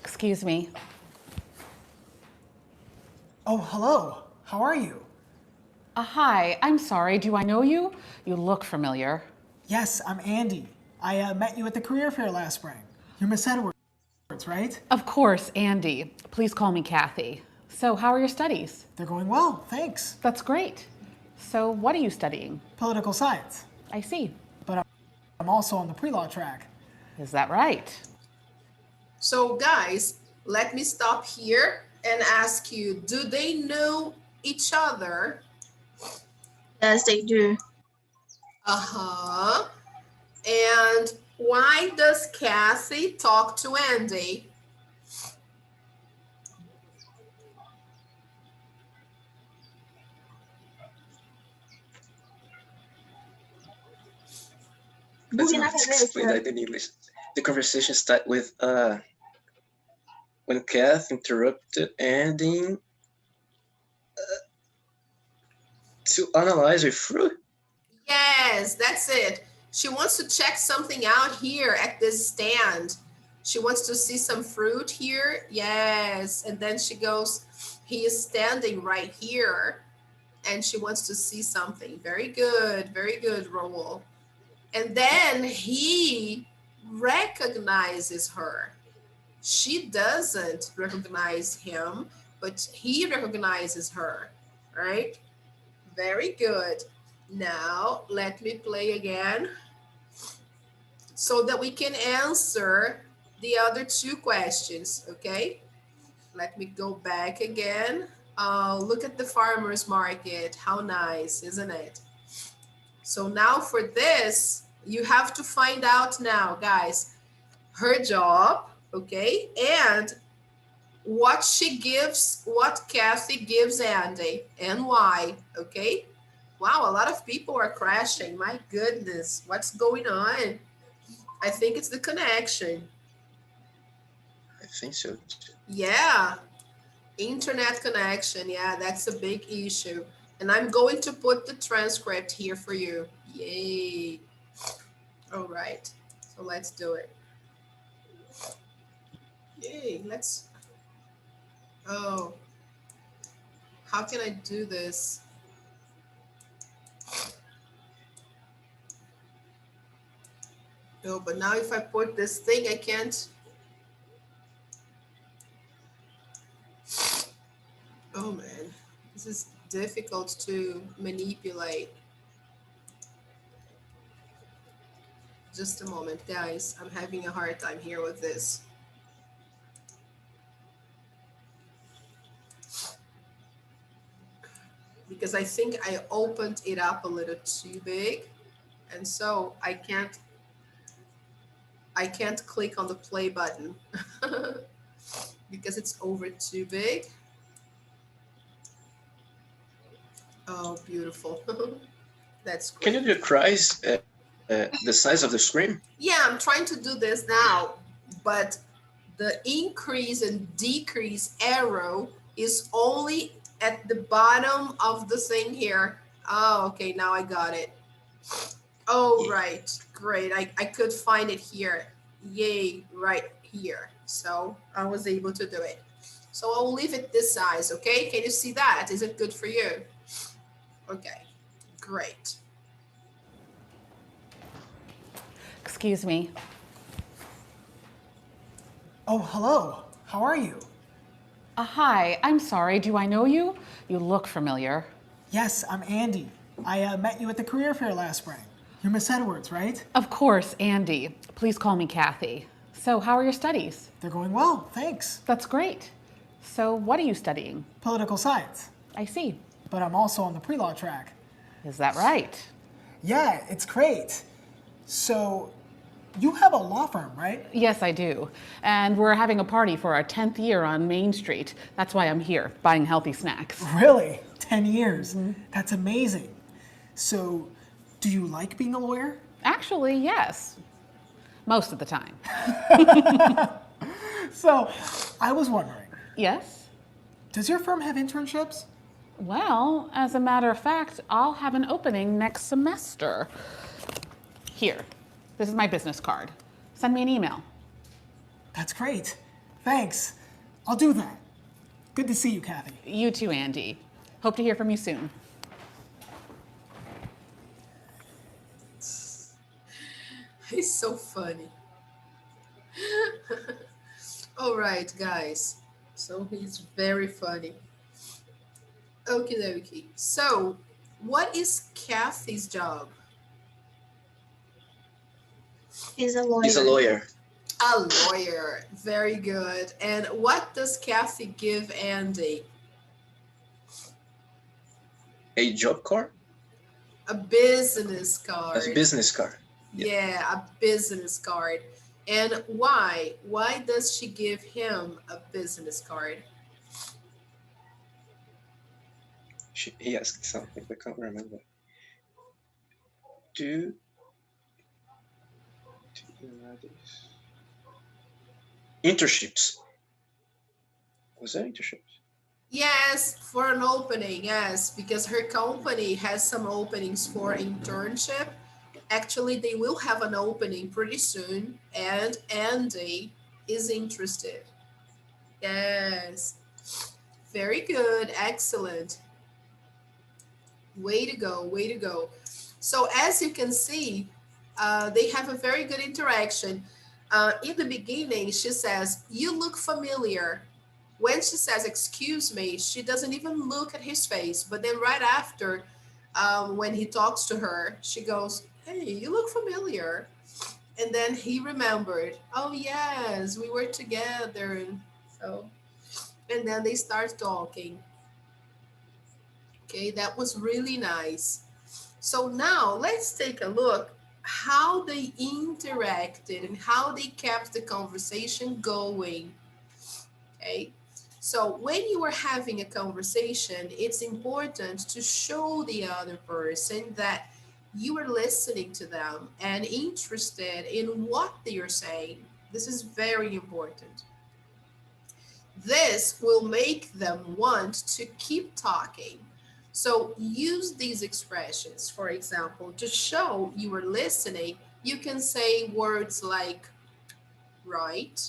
Excuse me. Oh, hello. How are you? Hi, I'm sorry. Do I know you? You look familiar. Yes, I'm Andy. I met you at the career fair last spring. You're Miss Edwards, right? Of course, Andy. Please call me Kathy. So, how are your studies? They're going well, thanks. That's great. So, what are you studying? Political science. I see. But I'm also on the pre-law track. Is that right? So guys, let me stop here and ask you, do they know each other? Yes, they do. Uh-huh. And why does Kathy talk to Andy? Let's Bugi na not cabeça. explain that in English. The conversation started with when Kath interrupted Andy to analyze a fruit. Yes, that's it. She wants to check something out here at this stand. She wants to see some fruit here. Yes. And then she goes, he is standing right here. And she wants to see something. Very good. Very good, Raul. And then he recognizes her. She doesn't recognize him, but he recognizes her, right? Very good. Now, let me play again so that we can answer the other two questions, okay? Let me go back again. Look at the farmer's market. How nice, isn't it? So now for this, you have to find out now, guys, her job, okay? And what she gives, what Kathy gives Andy and why, okay? Wow, a lot of people are crashing. My goodness, what's going on? I think it's the connection. I think so. Yeah, internet connection. Yeah, that's a big issue. And I'm going to put the transcript here for you. Yay. All right, so let's do it. Yay, let's, oh, how can I do this? No, but now if I put this thing, I can't. Oh man, this is difficult to manipulate. Just a moment, guys. I'm having a hard time here with this. Because I think I opened it up a little too big. And so I can't click on the play button because it's over too big. Oh, beautiful. That's great. Can you decrease the size of the screen? Yeah, I'm trying to do this now, but the increase and decrease arrow is only at the bottom of the thing here. Oh, okay, now I got it. Oh, right, great. I could find it here. Yay, right here. So I was able to do it. So I'll leave it this size, okay? Can you see that? Is it good for you? Okay, great. Excuse me. Oh, hello. How are you? Hi, I'm sorry. Do I know you? You look familiar. Yes, I'm Andy. I met you at the career fair last spring. You're Miss Edwards, right? Of course, Andy. Please call me Kathy. So, how are your studies? They're going well, thanks. That's great. So, what are you studying? Political science. I see. But I'm also on the pre-law track. Is that right? Yeah, it's great. So, you have a law firm, right? Yes, I do. And we're having a party for our 10th year on Main Street. That's why I'm here, buying healthy snacks. Really? 10 years? That's amazing. So, do you like being a lawyer? Actually, yes. Most of the time. So, I was wondering, Yes? does your firm have internships? Well, as a matter of fact, I'll have an opening next semester. Here, this is my business card. Send me an email. That's great. Thanks. I'll do that. Good to see you, Kathy. You too, Andy. Hope to hear from you soon. He's so funny. All right, guys. So he's very funny. Okie dokie. So, what is Kathy's job? He's a lawyer. He's a lawyer. A lawyer. Very good. And what does Kathy give Andy? A job card? A business card. A business card. Yeah, a business card. And why? Why does she give him a business card? He asked something, I can't remember. Do internships. Was that internships? Yes, for an opening, yes, because her company has some openings for internship. Actually, they will have an opening pretty soon, and Andy is interested. Yes, very good, excellent. Way to go, way to go. So as you can see, they have a very good interaction. In the beginning, she says, "You look familiar." When she says, "Excuse me," she doesn't even look at his face. But then right after, when he talks to her, she goes, "Hey, you look familiar." And then he remembered, "Oh yes, we were together." And so, and then they start talking. Okay, that was really nice. So now let's take a look how they interacted and how they kept the conversation going. Okay, so when you are having a conversation, it's important to show the other person that you are listening to them and interested in what they are saying. This is very important. This will make them want to keep talking. So use these expressions. For example, to show you are listening, you can say words like right,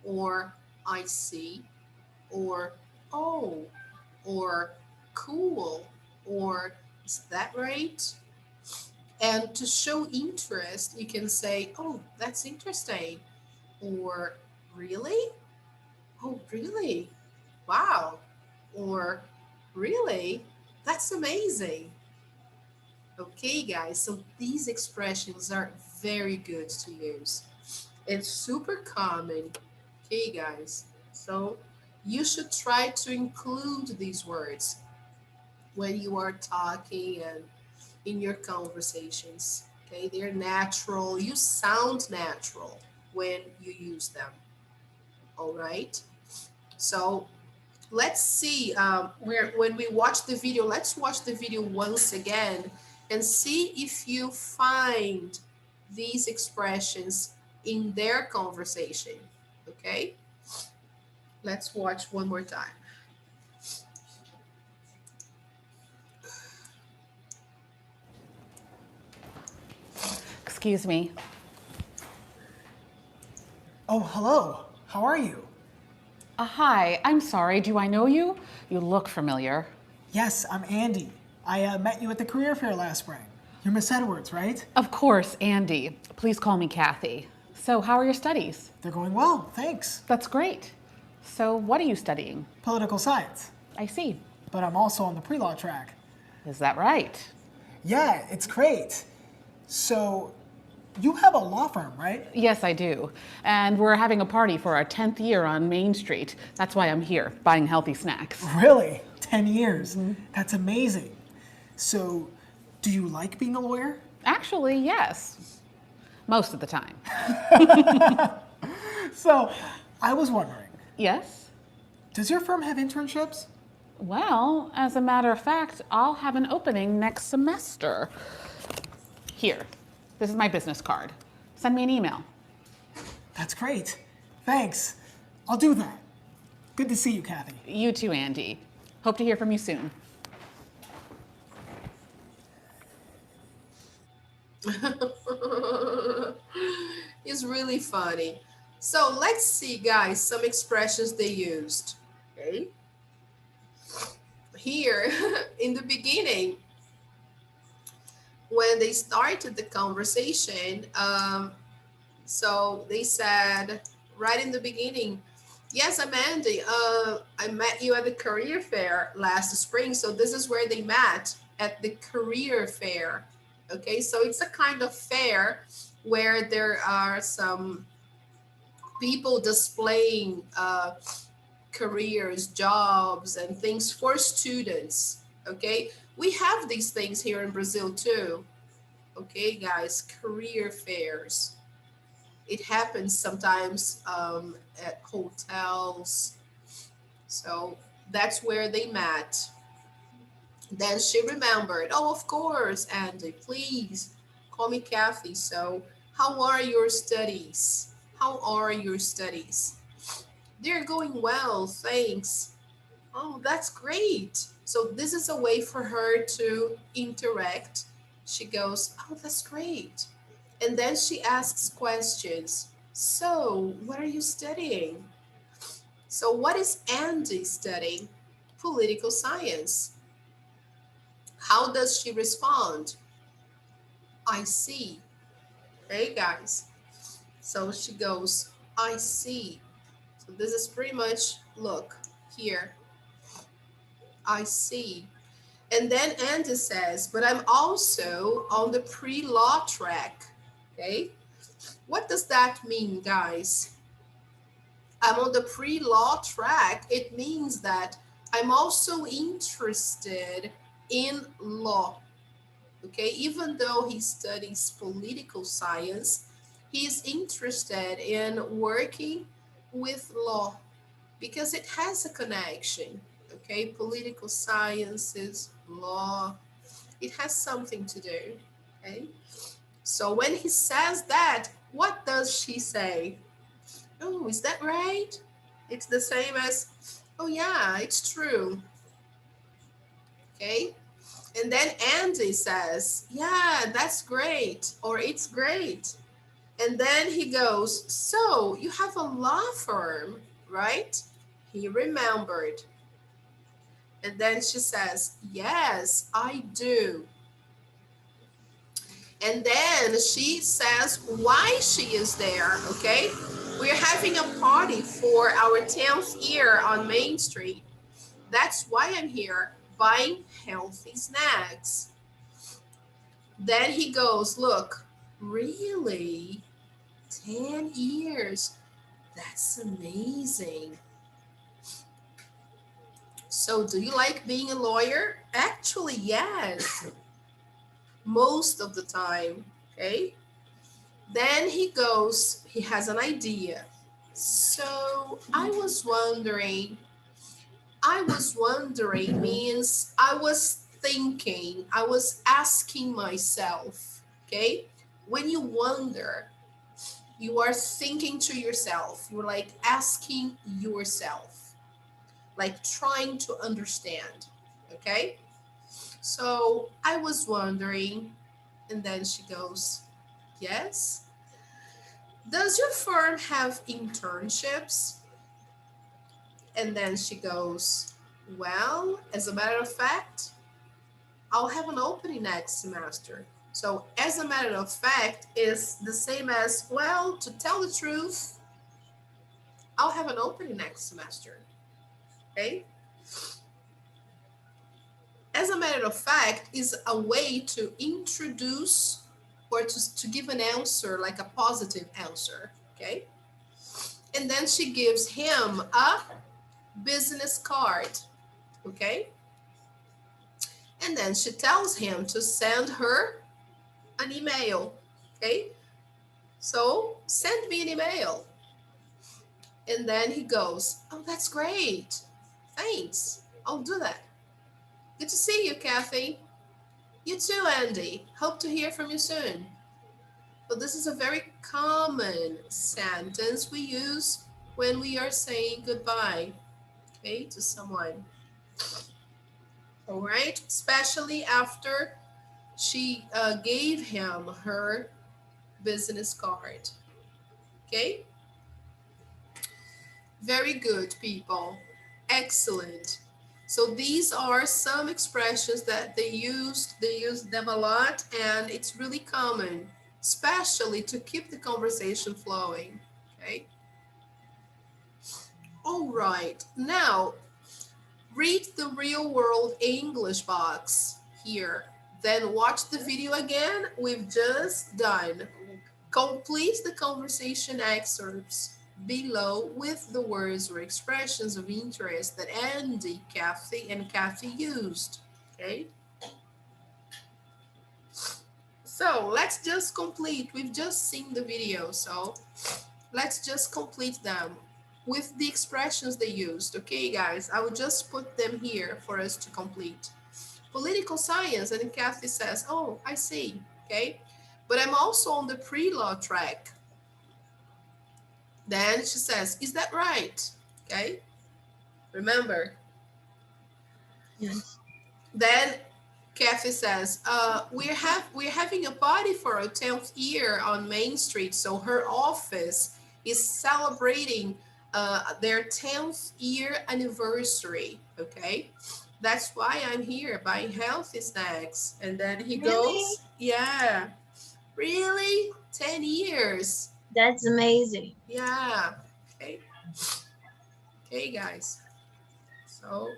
or I see, or oh, or cool, or is that right? And to show interest, you can say, "Oh, that's interesting," or "Really? Oh, really? Wow," or "Really? That's amazing." Okay, guys, so these expressions are very good to use. It's super common. Okay, guys, so you should try to include these words when you are talking and in your conversations. Okay, they're natural. You sound natural when you use them. All right. So let's see where when we watch the video, let's watch the video once again and see if you find these expressions in their conversation. Okay, let's watch one more time. Excuse me. Oh, hello. How are you? Hi, I'm sorry. Do I know you? You look familiar. Yes, I'm Andy. I met you at the career fair last spring. You're Miss Edwards, right? Of course, Andy. Please call me Kathy. So, how are your studies? They're going well, thanks. That's great. So, what are you studying? Political science. I see. But I'm also on the pre-law track. Is that right? Yeah, it's great. So, You have a law firm, right? Yes, I do. And we're having a party for our 10th year on Main Street. That's why I'm here, buying healthy snacks. Really? 10 years? That's amazing. So, do you like being a lawyer? Actually, yes. Most of the time. So, I was wondering, Yes? does your firm have internships? Well, as a matter of fact, I'll have an opening next semester. Here, this is my business card. Send me an email. That's great. Thanks. I'll do that. Good to see you, Kathy. You too, Andy. Hope to hear from you soon. It's really funny. So let's see, guys, some expressions they used. Okay. Here in the beginning, when they started the conversation, so they said right in the beginning, yes, I'm Andy. I met you at the career fair last spring. So this is where they met, at the career fair. Okay, so it's a kind of fair where there are some people displaying careers, jobs, and things for students. Okay, we have these things here in Brazil too. Okay, guys, career fairs. It happens sometimes at hotels. So that's where they met. Then she remembered, oh, of course, Andy, please call me Kathy. So, how are your studies? How are your studies? They're going well, thanks. Oh, that's great. So, this is a way for her to interact. She goes, oh, that's great. And then she asks questions. So, what are you studying? So, what is Andy studying? Political science. How does she respond? I see. Hey, guys. So she goes, I see. So this is pretty much, look here. I see. And then Andy says, but I'm also on the pre-law track. Okay. What does that mean, guys? I'm on the pre-law track. It means that I'm also interested in law. Okay, even though he studies political science, he's interested in working with law because it has a connection. Okay, political sciences, law, it has something to do. Okay, so when he says that, what does she say? Oh, is that right? It's the same as, oh yeah, it's true. Okay, and then Andy says, yeah, that's great, or it's great. And then he goes, so you have a law firm, right? He remembered. And then she says, yes, I do. And then she says why she is there, okay? We're having a party for our 10th year on Main Street. That's why I'm here, buying healthy snacks. Then he goes, look, really? 10 years? That's amazing. So, do you like being a lawyer? Actually, yes, most of the time. Okay. Then he goes, he has an idea. So, I was wondering means I was thinking, I was asking myself, okay? When you wonder, you are thinking to yourself, you're like asking yourself, like trying to understand, okay? So I was wondering, and then she goes, yes. Does your firm have internships? And then she goes, well, as a matter of fact, I'll have an opening next semester. So, as a matter of fact, is the same as, well, to tell the truth, I'll have an opening next semester. Okay? As a matter of fact, is a way to introduce or to give an answer, like a positive answer, okay? And then she gives him a business card, okay? And then she tells him to send her an email, okay? So send me an email. And then he goes, oh, that's great. Thanks. I'll do that. Good to see you, Kathy. You too, Andy. Hope to hear from you soon. So this is a very common sentence we use when we are saying goodbye, okay, to someone. All right, especially after she gave him her business card. Okay, very good, people. Excellent. So these are some expressions that they use. They use them a lot, and it's really common, especially to keep the conversation flowing. Okay. All right. Now, read the real world English box here. Then watch the video again. We've just done. Complete the conversation excerpts below with the words or expressions of interest that Andy, Kathy, and Kathy used. Okay. So let's just complete. We've just seen the video, so let's just complete them with the expressions they used. Okay, guys, I will just put them here for us to complete. Political science, and Kathy says, oh, I see, okay? But I'm also on the pre-law track. Then she says, is that right? Okay, remember? Yes. Then Kathy says, we're having a party for our 10th year on Main Street. So her office is celebrating their 10th year anniversary. Okay, that's why I'm here buying healthy snacks. And then he Really? goes, yeah, really? 10 years. That's amazing. Yeah. Okay. Okay, guys. So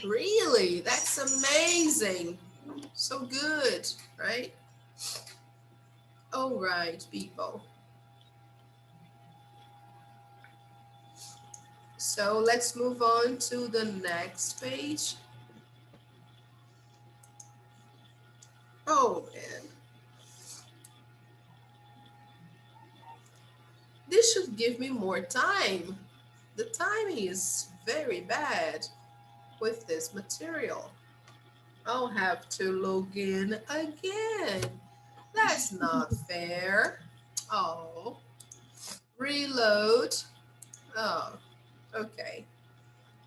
really, that's amazing. So good, right? All right, people. So let's move on to the next page. Oh, man. This should give me more time. The timing is very bad with this material. I'll have to log in again. That's not fair. Oh, reload. Oh, okay.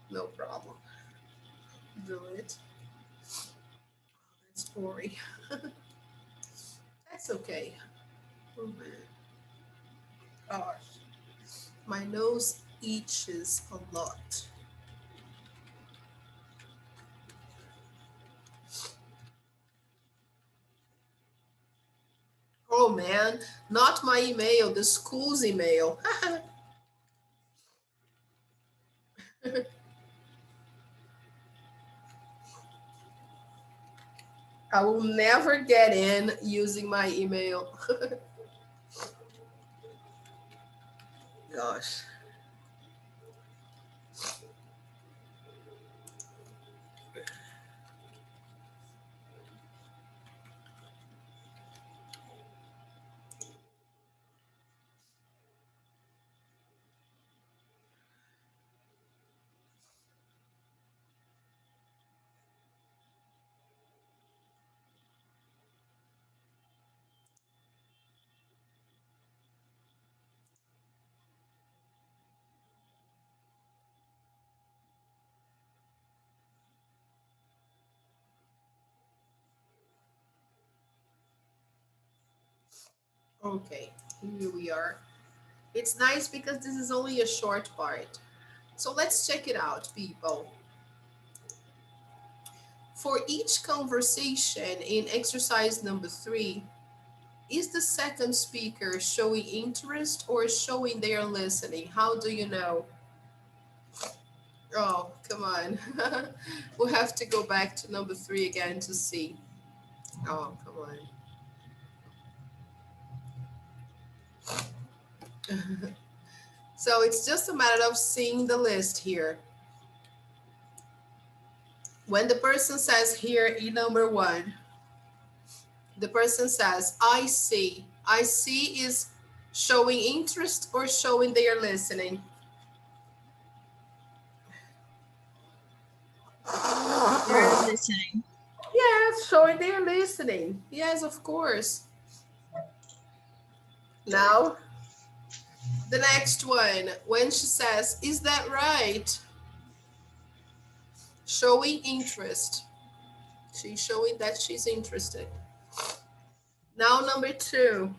No problem. Do it. That's boring. That's okay. Oh man. Gosh. My nose itches a lot. Oh man, not my email, the school's email. I will never get in using my email. Gosh. Okay, here we are. It's nice because this is only a short part. So let's check it out, people. For each conversation in exercise number 3, is the second speaker showing interest or showing they are listening? How do you know? Oh, come on. We'll have to go back to number 3 again to see. Oh, come on. So it's just a matter of seeing the list here. When the person says here in number 1, the person says, I see. I see is showing interest or showing they are listening? They're listening. Yes, showing they are listening. Yes, of course. Now, the next one, when she says, is that right? Showing interest. She's showing that she's interested. Now, number 2,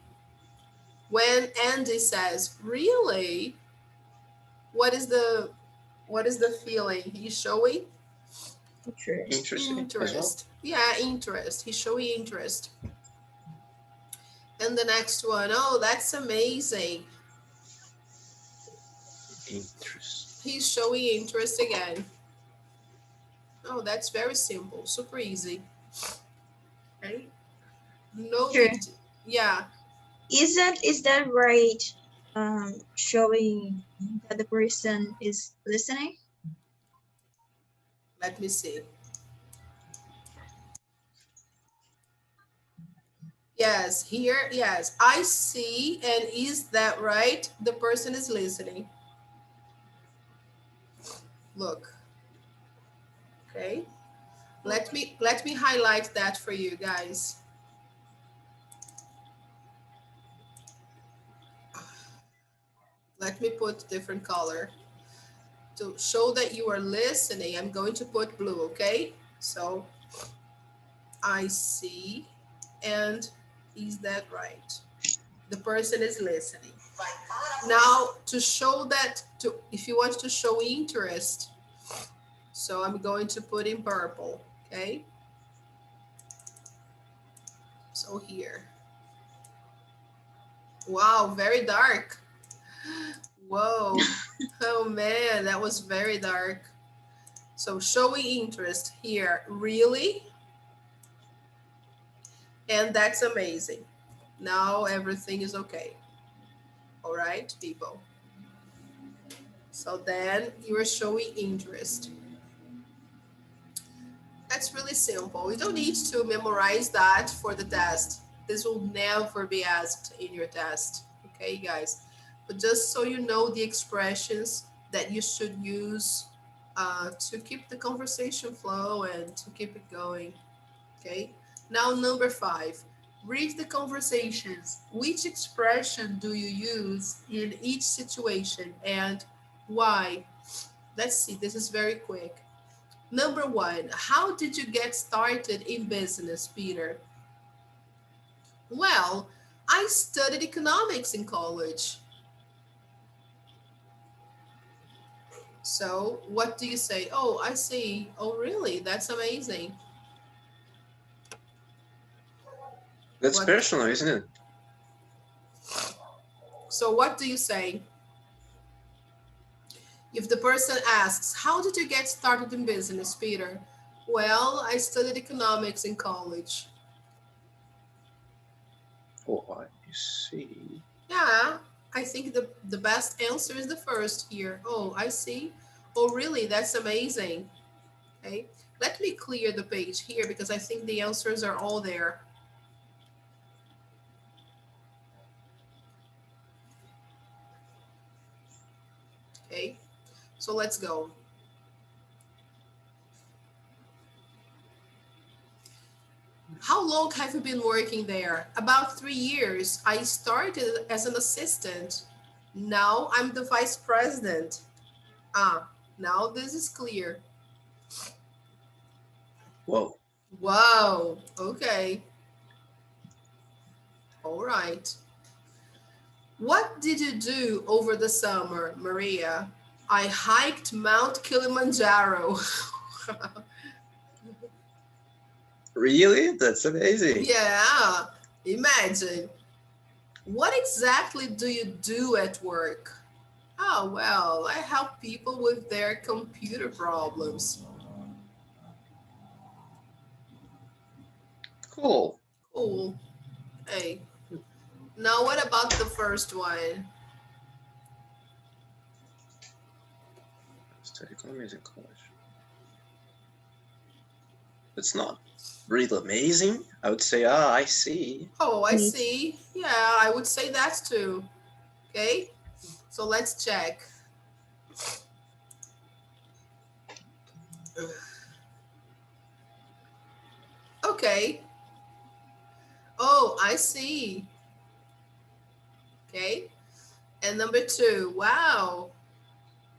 when Andy says, really? What is the feeling? He's showing Interest. Interesting as well. interest. Yeah, interest. He's showing interest. And the next one, oh, that's amazing. Interest. He's showing interest again. Oh, that's very simple, super easy. Right? No Sure. big, yeah. Is that right? Showing that the person is listening. Let me see. Yes, here, yes. I see, and is that right? The person is listening. Look. Okay. Let me highlight that for you guys. Let me put different color. To show that you are listening, I'm going to put blue, okay? So I see, and is that right? The person is listening. Now, to show that, if you want to show interest, so I'm going to put in purple, okay? So here. Wow, very dark. Whoa. Oh man, that was very dark. So showing interest here, really? And that's amazing. Now everything is okay. All right, people. So then you are showing interest. That's really simple. You don't need to memorize that for the test. This will never be asked in your test. Okay, guys? But just so you know the expressions that you should use to keep the conversation flow and to keep it going. Okay. Now, number 5, read the conversations. Which expression do you use in each situation and why? Let's see. This is very quick. Number 1, how did you get started in business, Peter? Well, I studied economics in college. So, what do you say? Oh, I see. Oh, really? That's amazing. That's What? personal, isn't it? So, what do you say? If the person asks, how did you get started in business, Peter? Well, I studied economics in college. Oh, I see. Yeah, I think the best answer is the first here. Oh, I see. Oh, really? That's amazing. Okay, let me clear the page here because I think the answers are all there. Okay, so let's go. How long have you been working there? About 3 years. I started as an assistant. Now I'm the vice president. Ah, now this is clear. Whoa. Wow. Okay. All right. What did you do over the summer, Maria? I hiked Mount Kilimanjaro. Really? That's amazing. Yeah, imagine. What exactly do you do at work? Oh, well, I help people with their computer problems. Cool. Cool. Hey. Now what about the first one? Study economics in college. It's not really amazing. I would say, I see. Oh, I Me. see. Yeah, I would say that too. Okay, so let's check. Okay. Oh, I see. Okay. And number 2, wow.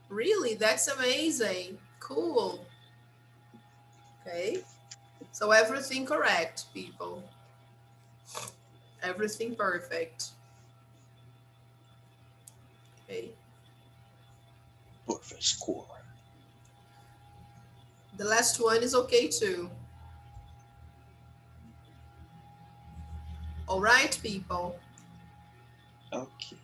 Really? That's amazing. Cool. Okay. So everything correct, people. Everything perfect. Okay. Perfect score. The last one is okay too. All right, people. Okay.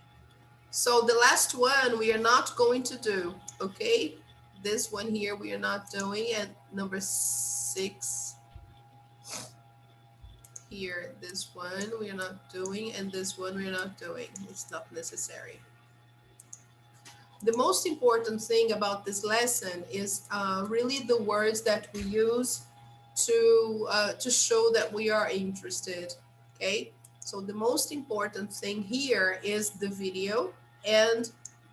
So the last one we are not going to do, okay? This one here we are not doing, and number 6 here, this one we are not doing, and this one we are not doing. It's not necessary. The most important thing about this lesson is really the words that we use to show that we are interested, okay? So the most important thing here is the video and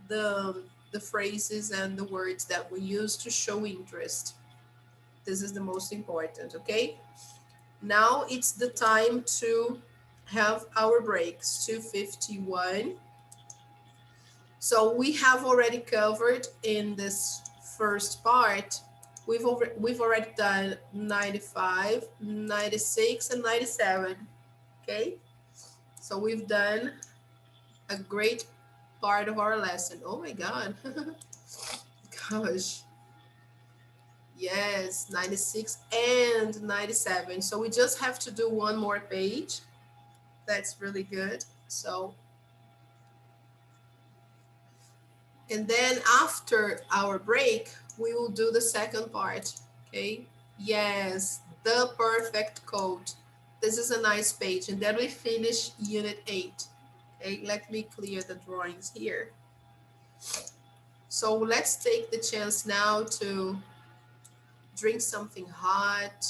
the phrases and the words that we use to show interest. This is the most important, okay? Now it's the time to have our breaks. 2:51. So we have already covered in this first part, we've already done 95, 96, and 97, okay? So we've done a great part of our lesson. Oh my God, gosh. Yes, 96 and 97. So we just have to do one more page. That's really good. So, and then after our break, we will do the second part, okay? Yes, the perfect code. This is a nice page. And then we finish unit 8. Okay, let me clear the drawings here. So let's take the chance now to drink something hot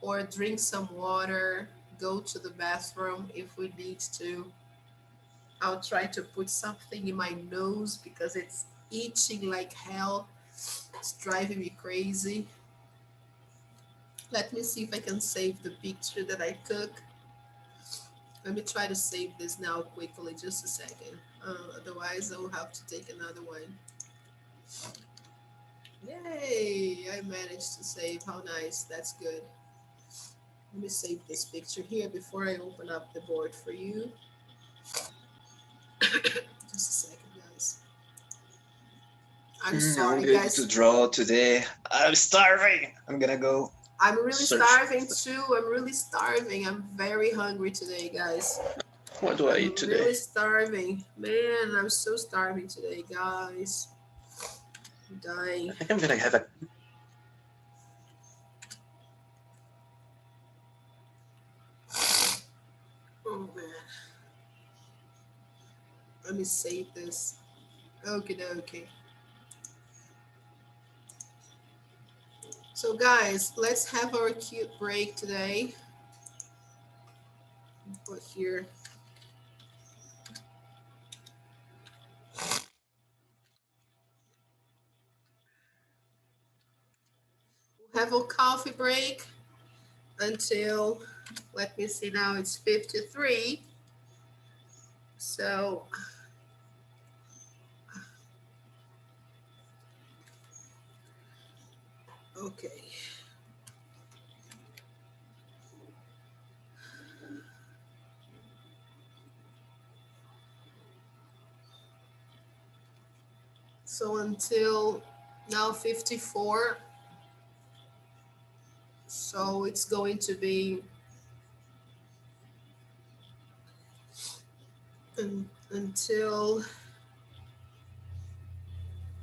or drink some water, go to the bathroom if we need to. I'll try to put something in my nose because it's itching like hell. It's driving me crazy. Let me see if I can save the picture that I took. Let me try to save this now quickly, just a second. Otherwise, I will have to take another one. Yay, I managed to save. How nice, that's good. Let me save this picture here before I open up the board for you. Just a second, guys. I'm sorry, I'm going guys. to draw today. I'm starving. I'm gonna go. I'm really Search. starving too. I'm really starving. I'm very hungry today, guys. What do I I'm eat today? really starving. Man, I'm so starving today, guys. I'm dying. I think I'm gonna have a. Oh man. Let me save this. Okay, okay. So guys, let's have our cute break today. Put here. We'll have a coffee break until, let me see now, it's 53. So, okay. So until now 54. So it's going to be until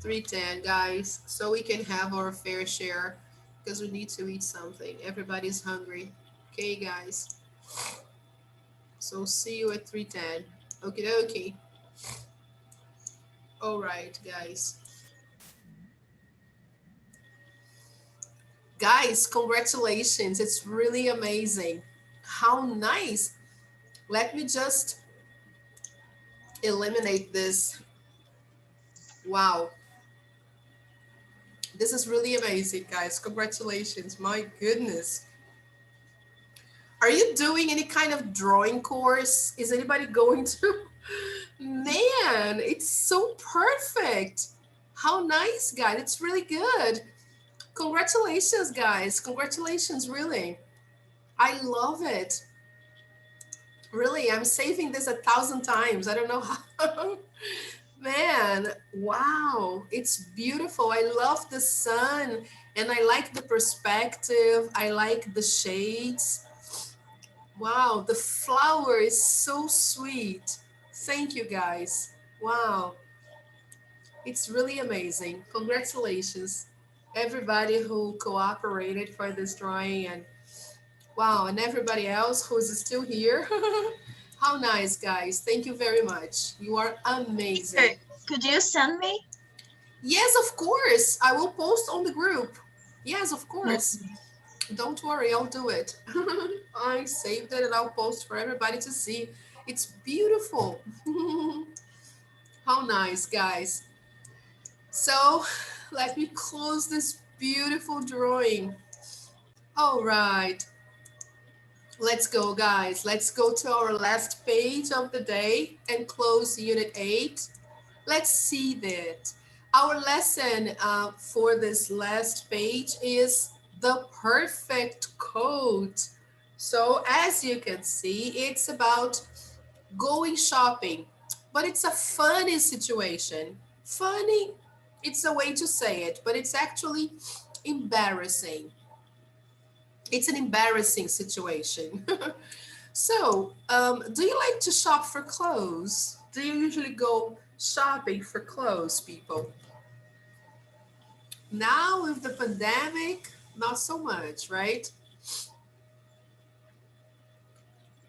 3:10, guys, so we can have our fair share because we need to eat something. Everybody's hungry. Okay, guys. So see you at 3:10. Okie dokie. All right, guys. Guys, congratulations. It's really amazing. How nice. Let me just eliminate this. Wow. This is really amazing, guys. Congratulations. My goodness. Are you doing any kind of drawing course? Is anybody going to? Man, it's so perfect. How nice, guys. It's really good. Congratulations, guys. Congratulations, really. I love it. Really, I'm saving this 1,000 times. I don't know how. Man, wow. It's beautiful. I love the sun and I like the perspective. I like the shades. Wow, the flower is so sweet. Thank you, guys. Wow. It's really amazing. Congratulations, everybody who cooperated for this drawing, and wow, and everybody else who's still here. How nice, guys. Thank you very much. You are amazing. Could you send me? Yes, of course. I will post on the group. Yes, of course. Don't worry, I'll do it. I saved it and I'll post for everybody to see. It's beautiful. How nice, guys. So let me close this beautiful drawing. All right. Let's go, guys. Let's go to our last page of the day and close Unit 8. Let's see that. Our lesson for this last page is the perfect coat. So as you can see, it's about going shopping, but it's a funny situation. Funny, it's a way to say it, but it's actually embarrassing. It's an embarrassing situation. So, do you like to shop for clothes? Do you usually go shopping for clothes, people? Now with the pandemic, not so much, right?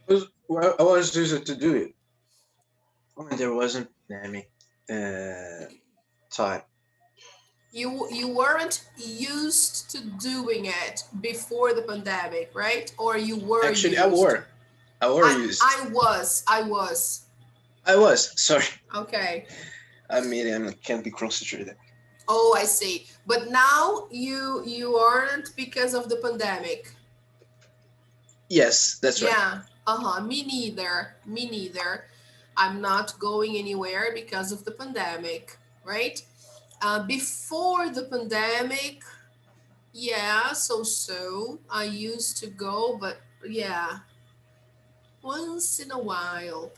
Well, I was used to do it when there wasn't pandemic time. You weren't used to doing it before the pandemic, right? Or you were Actually, used? I were used. I was. I was sorry. Okay. I mean, I can't be concentrated. Oh, I see. But now you aren't because of the pandemic. Yes, that's right. Yeah. Uh-huh. Me neither. Me neither. I'm not going anywhere because of the pandemic, right? Before the pandemic, yeah, so I used to go, but yeah, once in a while.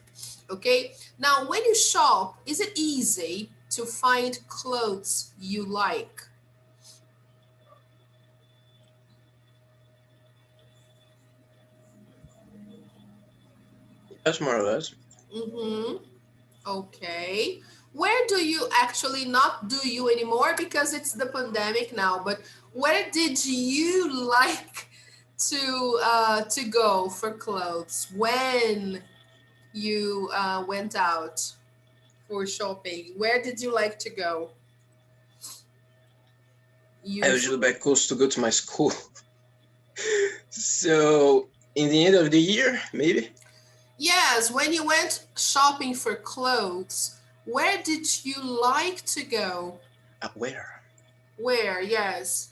Okay. Now, when you shop, is it easy to find clothes you like? That's more or less. Mm-hmm. Okay. Where do you actually not do you anymore because it's the pandemic now, but where did you like to go for clothes when you went out for shopping? Where did you like to go? I usually buy clothes to go to my school. So in the end of the year, maybe. Yes, when you went shopping for clothes, where did you like to go? Where? Where? Yes.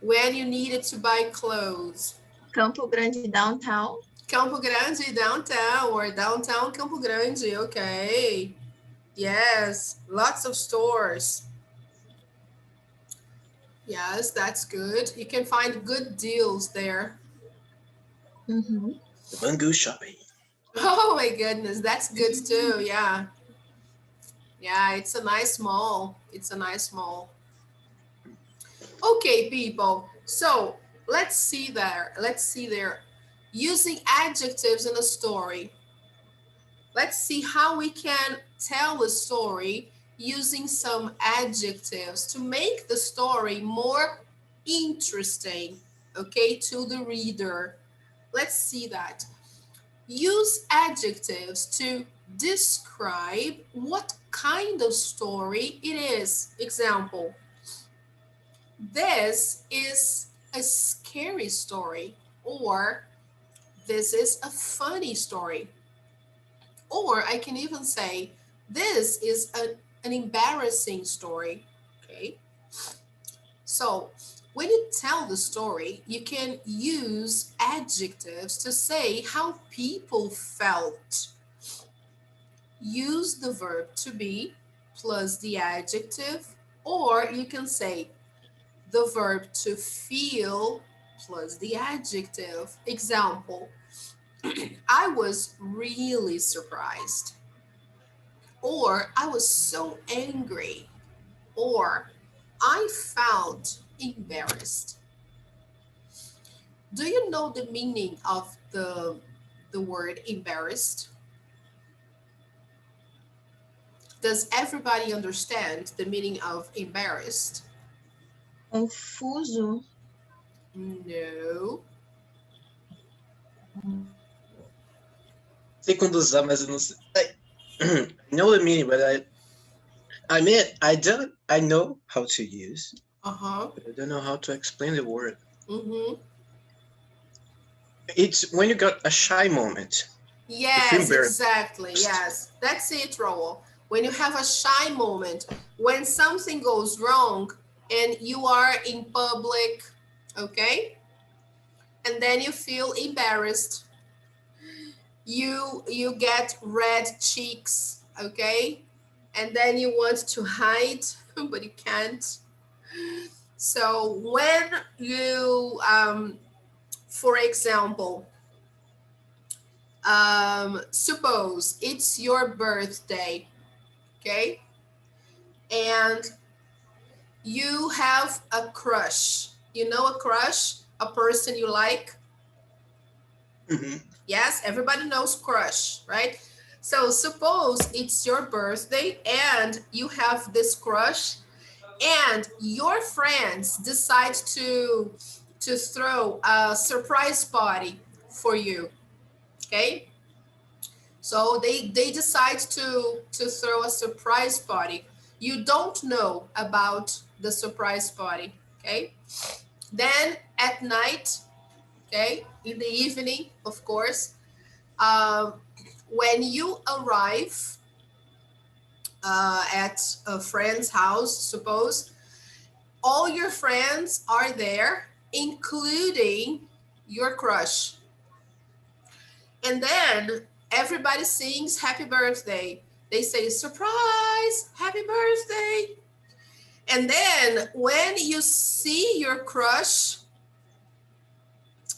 When you needed to buy clothes. Campo Grande downtown. Campo Grande downtown or downtown Campo Grande. Okay. Yes, lots of stores. Yes, that's good. You can find good deals there. Mm-hmm. Mango shopping. Oh my goodness, that's good too. Yeah. Yeah, it's a nice mall. It's a nice mall. Okay, people. So let's see there. Let's see there. Using adjectives in a story. Let's see how we can tell a story using some adjectives to make the story more interesting, okay, to the reader. Let's see that. Use adjectives to describe what kind of story it is. Example, this is a scary story, or this is a funny story. Or I can even say, this is an embarrassing story, okay? So when you tell the story, you can use adjectives to say how people felt. Use the verb to be plus the adjective, or you can say the verb to feel plus the adjective. Example, I was really surprised, or I was so angry, or I felt embarrassed. Do you know the meaning of the word embarrassed? Does everybody understand the meaning of embarrassed? Confuso. No. Sei quando usar, mas eu não sei. I know the meaning, but I mean, I know how to use, Uh-huh. but I don't know how to explain the word. Mm-hmm. It's when you got a shy moment. Yes, embarrassed. exactly. Yes, that's it, Raul. When you have a shy moment, when something goes wrong and you are in public, okay? And then you feel embarrassed. You get red cheeks, okay? And then you want to hide, but you can't. So when you, for example, suppose it's your birthday, okay? And you have a crush. You know a crush, a person you like? Mm-hmm. Yes, everybody knows crush, right? So suppose it's your birthday and you have this crush and your friends decide to throw a surprise party for you, okay? So they decide to throw a surprise party. You don't know about the surprise party, okay? Then at night, okay, in the evening, of course, um, when you arrive at a friend's house, suppose all your friends are there, including your crush. And then everybody sings happy birthday. They say, surprise, happy birthday. And then when you see your crush,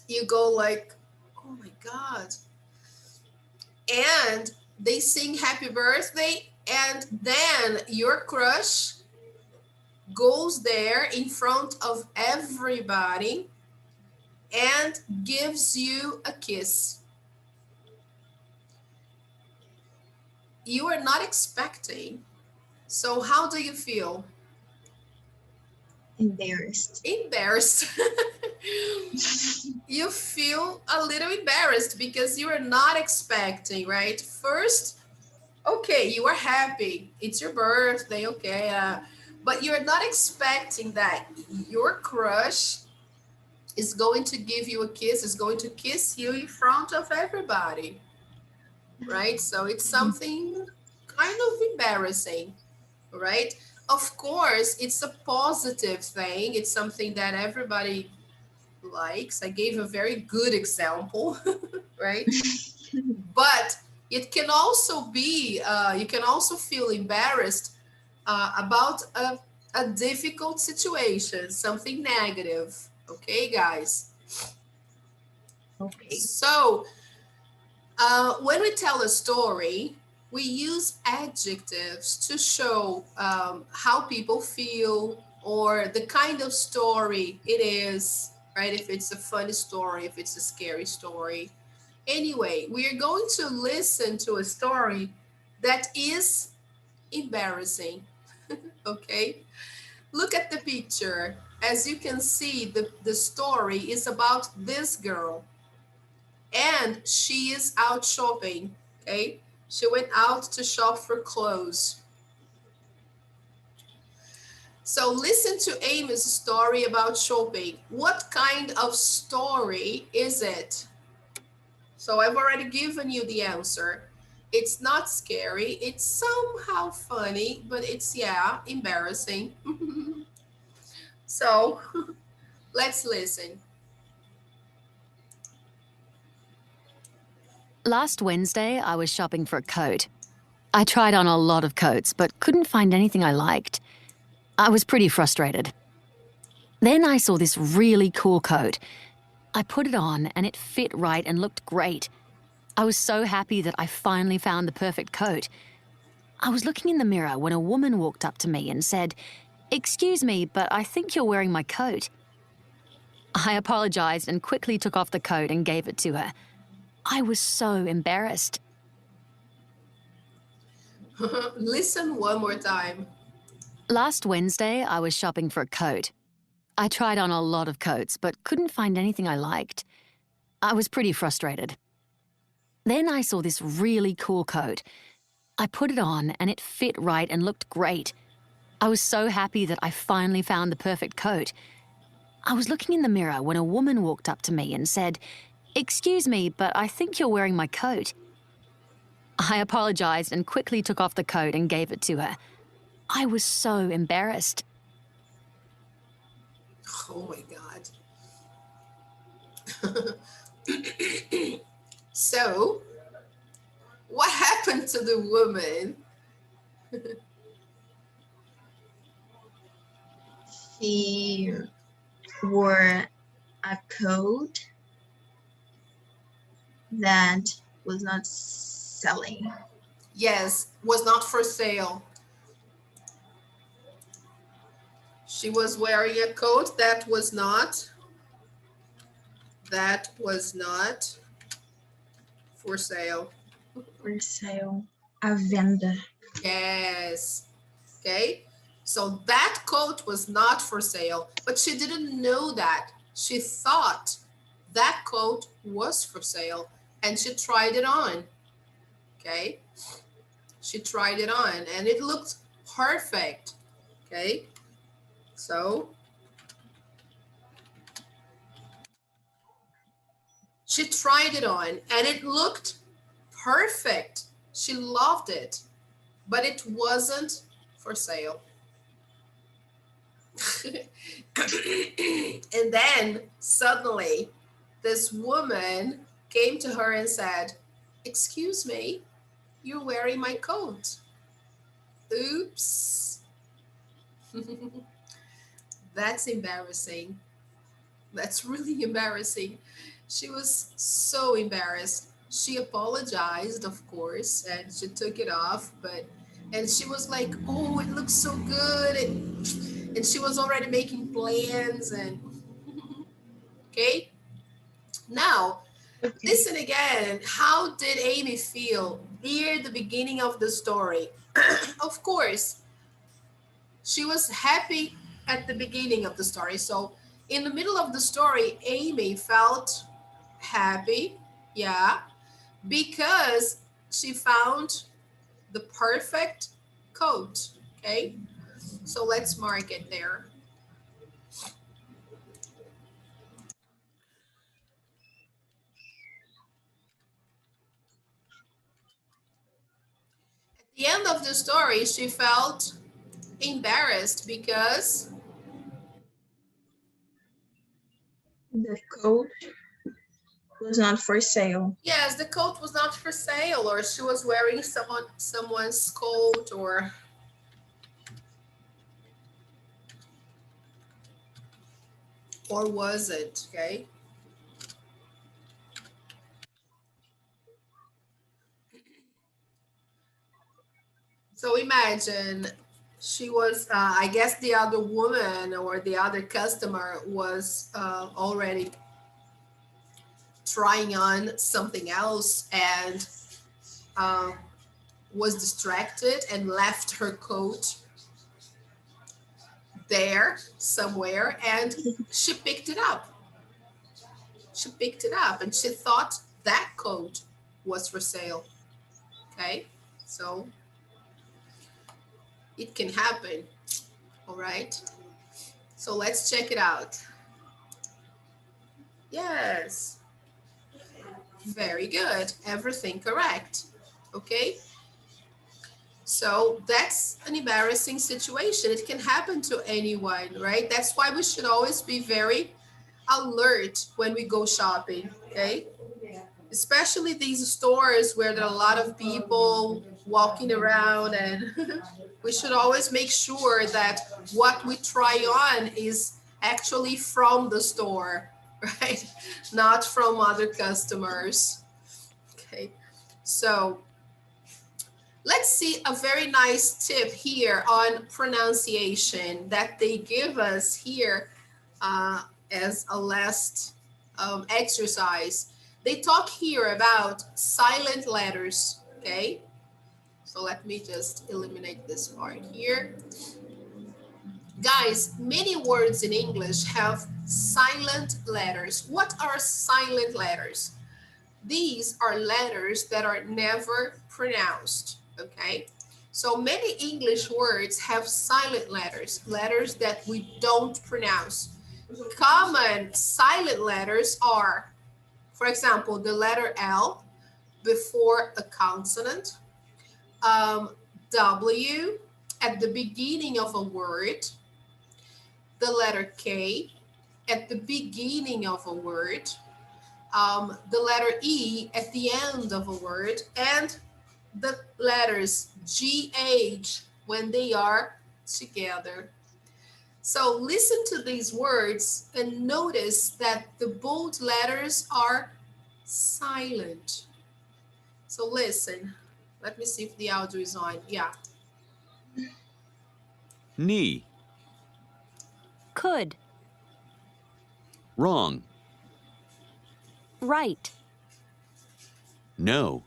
you go like, oh my God. And they sing happy birthday. And then your crush goes there in front of everybody and gives you a kiss. You are not expecting. So how do you feel? Embarrassed. Embarrassed. You feel a little embarrassed because you are not expecting, right? First, okay, you are happy. It's your birthday, okay. But you're not expecting that your crush is going to give you a kiss, is going to kiss you in front of everybody, right? So it's something kind of embarrassing, right? Of course, it's a positive thing. It's something that everybody likes. I gave a very good example, right? But it can also be, you can also feel embarrassed about a difficult situation, something negative. Okay, guys? Okay. So when we tell a story, we use adjectives to show how people feel or the kind of story it is, right? If it's a funny story, if it's a scary story. Anyway, we are going to listen to a story that is embarrassing, okay? Look at the picture. As you can see, the story is about this girl. And she is out shopping, okay? She went out to shop for clothes. So listen to Amy's story about shopping. What kind of story is it? So I've already given you the answer. It's not scary. It's somehow funny, but it's, yeah, embarrassing. So let's listen. Last Wednesday, I was shopping for a coat. I tried on a lot of coats, but couldn't find anything I liked. I was pretty frustrated. Then I saw this really cool coat. I put it on and it fit right and looked great. I was so happy that I finally found the perfect coat. I was looking in the mirror when a woman walked up to me and said, "Excuse me, but I think you're wearing my coat." I apologized and quickly took off the coat and gave it to her. I was so embarrassed. Listen one more time. Last Wednesday, I was shopping for a coat. I tried on a lot of coats, but couldn't find anything I liked. I was pretty frustrated. Then I saw this really cool coat. I put it on and it fit right and looked great. I was so happy that I finally found the perfect coat. I was looking in the mirror when a woman walked up to me and said, "Excuse me, but I think you're wearing my coat." I apologized and quickly took off the coat and gave it to her. I was so embarrassed. Oh my God. So, what happened to the woman? She wore a coat that was not selling. Yes, was not for sale. She was wearing a coat that was not for sale. For sale. A venda. Yes. Okay. So that coat was not for sale, but she didn't know that. She thought that coat was for sale and she tried it on. Okay. She tried it on and it looked perfect. Okay. So she tried it on and it looked perfect. She loved it, but it wasn't for sale. And then suddenly this woman came to her and said, "Excuse me, you're wearing my coat." Oops. That's embarrassing. That's really embarrassing. She was so embarrassed. She apologized, of course, and she took it off, and she was like, "Oh, it looks so good." And she was already making plans and okay. Now, listen again. How did Amy feel near the beginning of the story? Of course, she was happy at the beginning of the story. So in the middle of the story, Amy felt happy, yeah, because she found the perfect coat. Okay, so let's mark it there. At the end of the story, she felt embarrassed because The coat was not for sale. yes, the coat was not for sale, or she was wearing someone's coat, or was it? Okay. So imagine she was, I guess the other woman or the other customer was already trying on something else and uh, was distracted and left her coat there somewhere, and she picked it up. She picked it up and she thought that coat was for sale. Okay, so it can happen. All right, so let's check it out. Yes, very good, everything correct. Okay, so that's an embarrassing situation. It can happen to anyone, right? That's why we should always be very alert when we go shopping, okay? Especially these stores where there are a lot of people walking around, and we should always make sure that what we try on is actually from the store, right? Not from other customers. Okay, so let's see a very nice tip here on pronunciation that they give us here as a last exercise. They talk here about silent letters, okay? So let me just eliminate this part here. Guys, many words in English have silent letters. What are silent letters? These are letters that are never pronounced, okay? So many English words have silent letters, letters that we don't pronounce. Common silent letters are, for example, the letter L before a consonant, W at the beginning of a word, the letter K at the beginning of a word, the letter E at the end of a word, and the letters GH when they are together. So listen to these words and notice that the bold letters are silent. So listen, let me see if the audio is on. Yeah. Knee. Could. Wrong. Right. No.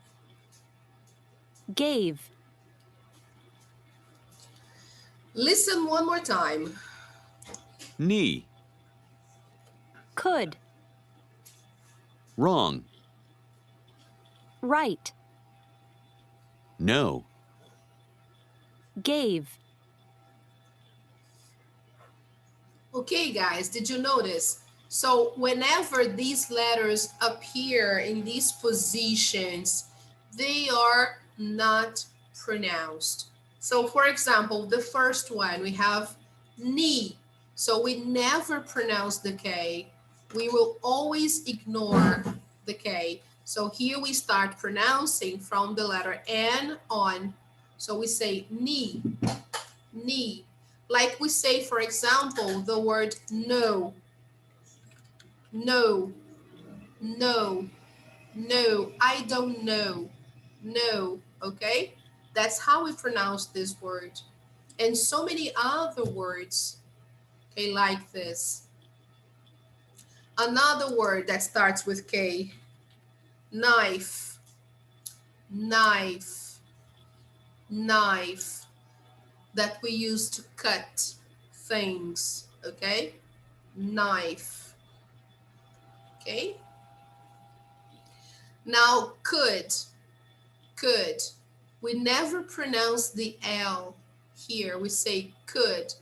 Gave. Listen one more time. Knee. Could. Wrong. Right. No. Gave. Okay, guys, did you notice? So whenever these letters appear in these positions, they are not pronounced. So for example, the first one, we have knee. So we never pronounce the K. We will always ignore the K. So here we start pronouncing from the letter N on. So we say knee, knee. Like we say, for example, the word no, no, no, no, I don't know, no, okay? That's how we pronounce this word. And so many other words, okay, like this. Another word that starts with K, knife, knife, knife, that we use to cut things, okay? Knife, okay? Now, could. We never pronounce the L here. We say could.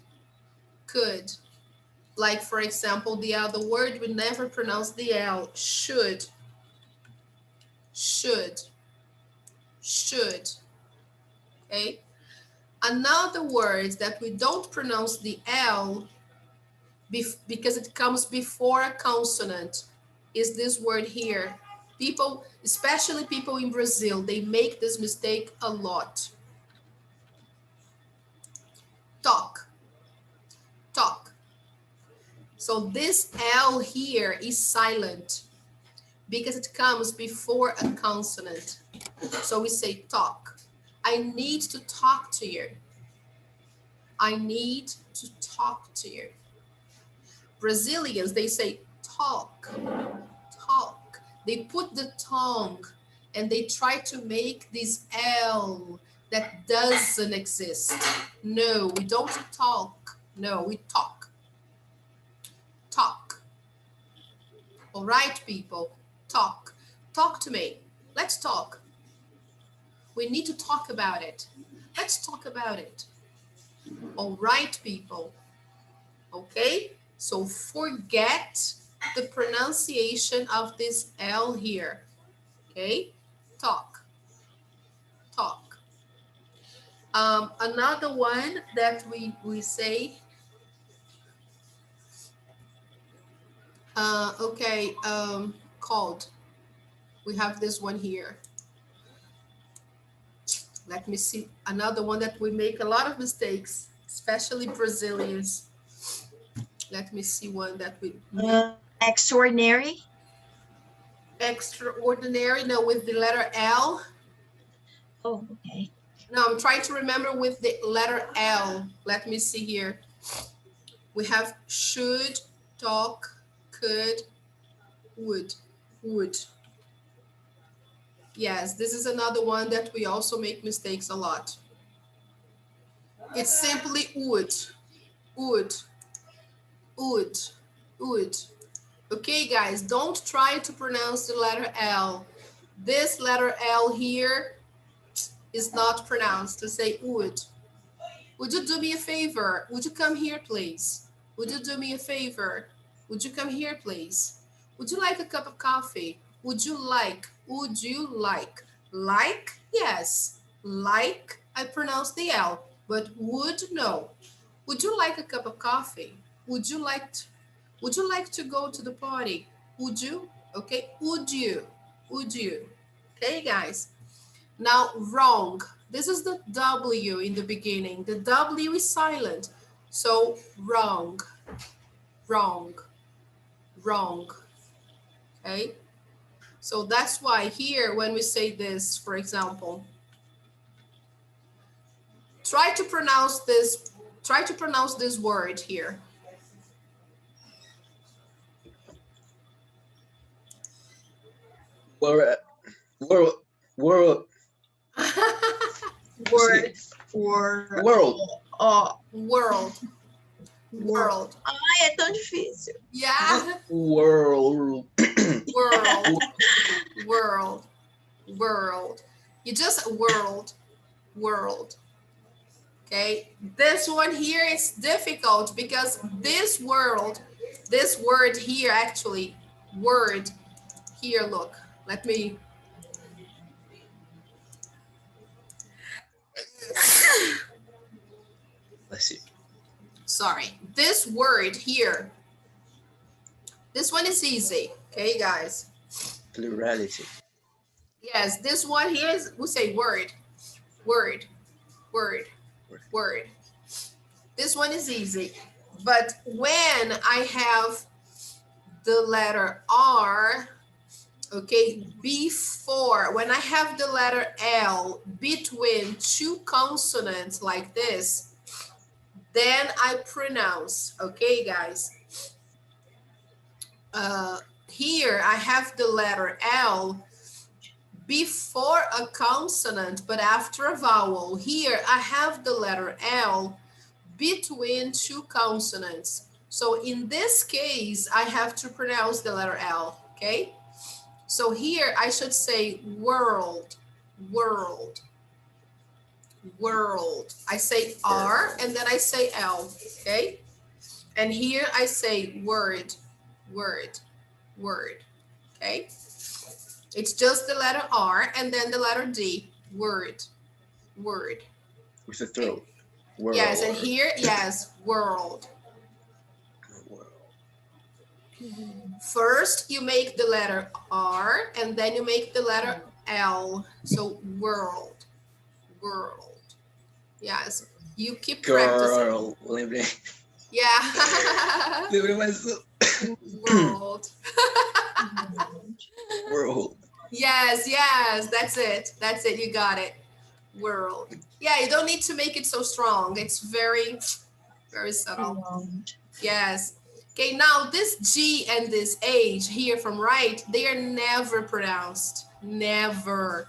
Like, for example, the other word, we never pronounce the L. Should. Okay? Another word that we don't pronounce the L because it comes before a consonant is this word here. People, especially people in Brazil, they make this mistake a lot. Talk. So this L here is silent because it comes before a consonant. So we say talk. I need to talk to you. I need to talk to you. Brazilians, they say talk. They put the tongue and they try to make this L that doesn't exist. No, we don't talk. No, we talk. Talk. All right, people, talk. Talk to me. Let's talk. We need to talk about it. Let's talk about it. All right, people. Okay, so forget the pronunciation of this L here. Okay, talk, talk. Another one that we say, called. We have this one here. Let me see another one that we make a lot of mistakes, especially Brazilians. Let me see one that we Extraordinary. extraordinary. No, with the letter L. Oh, okay. No, I'm trying to remember with the letter L. Let me see here. We have should, talk, could, would. Yes, this is another one that we also make mistakes a lot. It's simply would. Okay, guys, don't try to pronounce the letter L. This letter L here is not pronounced. To say would. Would you do me a favor? Would you come here, please? Would you do me a favor? Would you come here, please? Would you like a cup of coffee? Would you like? Would you like? Like, yes. Like, I pronounce the L, but would, no. Would you like a cup of coffee? Would you like to go to the party? Would you? Okay, would you? Would you? Okay, guys. Now, wrong. This is the W in the beginning. The W is silent. So, wrong, wrong, wrong. Okay? So that's why here, when we say this, for example, try to pronounce this word here. World. Word for World. World. World. Ai, é tão difícil. Yeah. World. World. World. World. You just world. Okay. This one here is difficult because this word here, actually, word here, look, let me. Let's see. Sorry, this word here, this one is easy, okay, guys? Plurality. Yes, this one here is, we say word. This one is easy, but when I have the letter R, okay, before, when I have the letter L between two consonants like this, then I pronounce, okay, guys? Here I have the letter L before a consonant, but after a vowel. Here I have the letter L between two consonants. So in this case, I have to pronounce the letter L, okay? So here I should say world. I say R and then I say L, okay? And here I say word, okay? It's just the letter R and then the letter D, word. With a throat. World. Yes, and here, yes, world. First, you make the letter R and then you make the letter L. So world. Yes, you keep practicing. Girl, lembrei. Yeah. Lembrei mais World. World. Yes, that's it. You got it. World. Yeah, you don't need to make it so strong. It's very, very subtle. Yes. Okay, now this G and this H here from right, they are never pronounced. Never.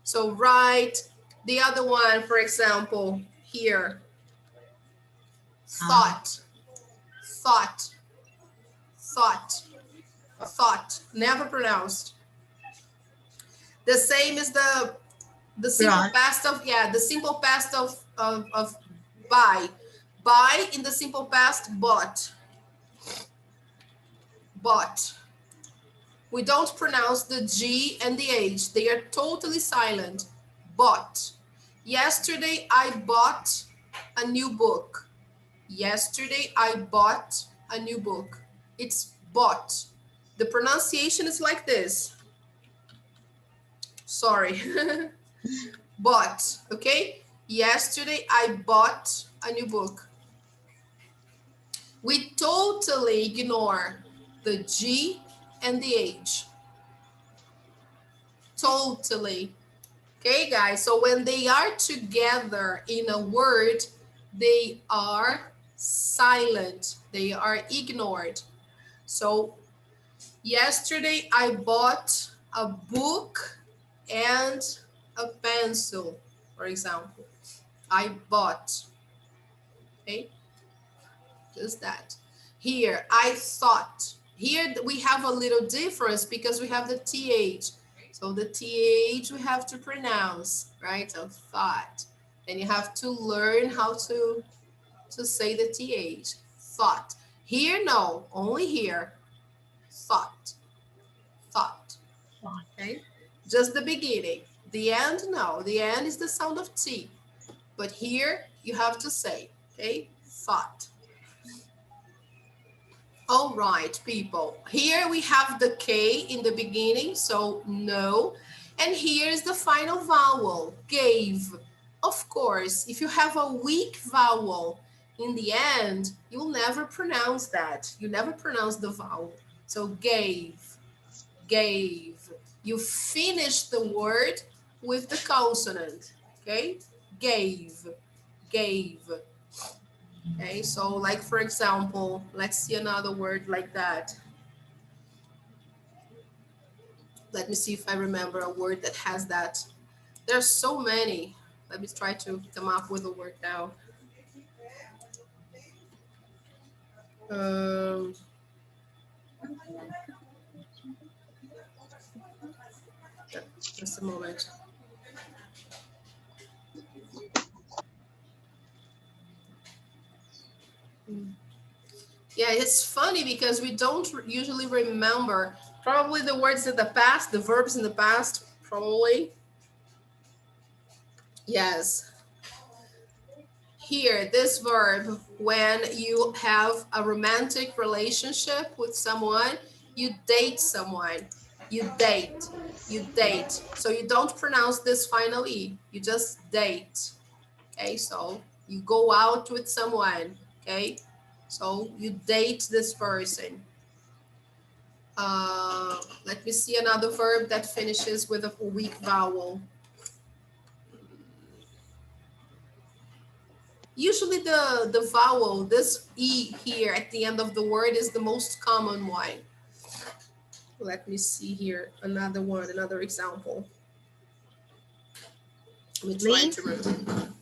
So right, the other one, for example, here. Thought. Thought. Thought. Thought. Never pronounced. The same as the simple Brought. past of, yeah, the simple past of buy. Buy in the simple past, bought. Bought. We don't pronounce the G and the H. They are totally silent. Bought. Yesterday, I bought a new book. Yesterday, I bought a new book. It's bought. The pronunciation is like this. Sorry. Bought, okay? Yesterday, I bought a new book. We totally ignore the G and the H. Totally. Okay, guys, so when they are together in a word, they are silent. They are ignored. So yesterday I bought a book and a pencil, for example. I bought. Okay, just that. Here, I thought. Here we have a little difference because we have the TH. So the TH we have to pronounce, right? So thought. And you have to learn how to say the TH. Thought. Here, no, only here. Thought. Thought. Okay? Just the beginning. The end, no. The end is the sound of T. But here you have to say, okay? Thought. All right, people. Here we have the K in the beginning, so no. And here's the final vowel, gave. Of course, if you have a weak vowel in the end, you'll never pronounce that. You never pronounce the vowel. So gave, gave. You finish the word with the consonant, okay? Gave, gave. Okay, so like for example, let's see another word like that. Let me see if I remember a word that has that. There's so many. Let me try to come up with a word now. Just a moment. Yeah, it's funny because we don't usually remember probably the words in the past, the verbs in the past, probably. Yes. Here, this verb, when you have a romantic relationship with someone, you date someone, you date. So you don't pronounce this final E, you just date. Okay, so you go out with someone, okay? So you date this person. Let me see another verb that finishes with a weak vowel. Usually the vowel, this E here at the end of the word is the most common one. Let me see here, another one, another example. Let me try to remember.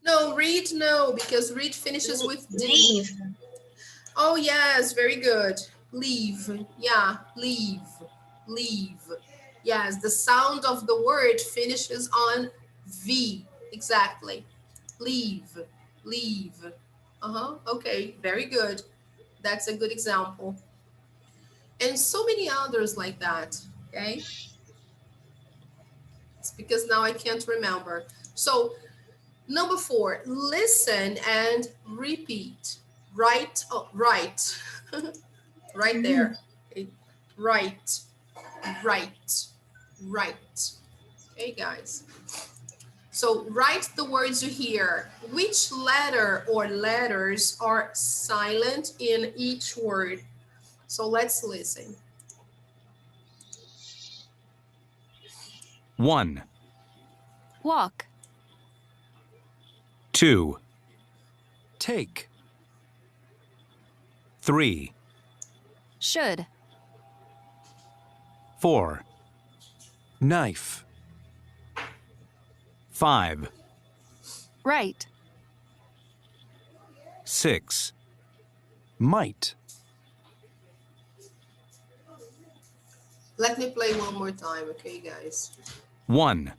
No, read, no, because read finishes with D. Leave. Oh, yes, very good. Leave, yeah, leave, leave. Yes, the sound of the word finishes on V, exactly. Leave, leave. Okay, very good. That's a good example. And so many others like that, okay? It's because now I can't remember. So number 4, listen and repeat. Right, oh, right. Right there. Okay. Right, right, right. Okay, guys. So write the words you hear. Which letter or letters are silent in each word? So let's listen. 1, Walk. 2, take. 3, Should. 4, knife. 5, Right. 6. Might. Let me play one more time, okay, guys? 1,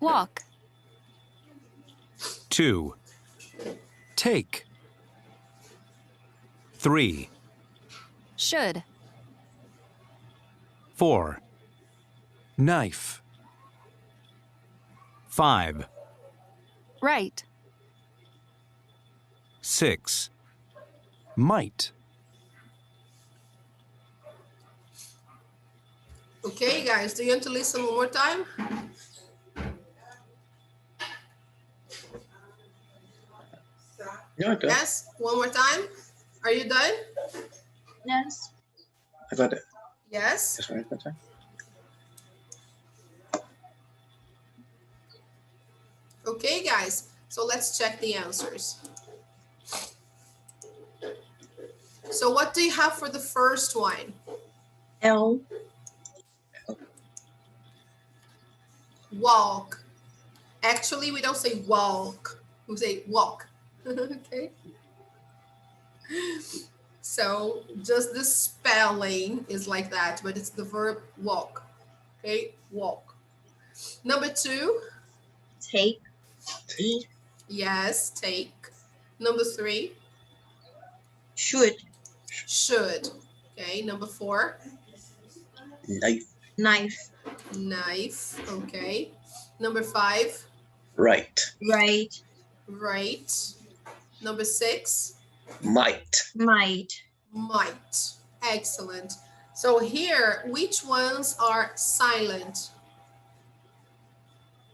Walk. 2. Take. 3, Should. 4. Knife. 5, Right. 6. Might. Okay, guys, do you want to listen one more time? No, I got it. Yes, one more time. Are you done? Yes. I got it. Yes. That's right. That's right. Okay, guys, so let's check the answers. So what do you have for the first one? L. Walk. Actually, we don't say walk, we say walk. Okay. So just the spelling is like that, but it's the verb walk. Okay, walk. Number 2, Take. T. yes, take. Number 3, Should. should. Okay, number 4, Knife. Knife. knife. Okay. Number 5, Right. Right. right. Number 6, Might. Might. might. Excellent. So here, which ones are silent?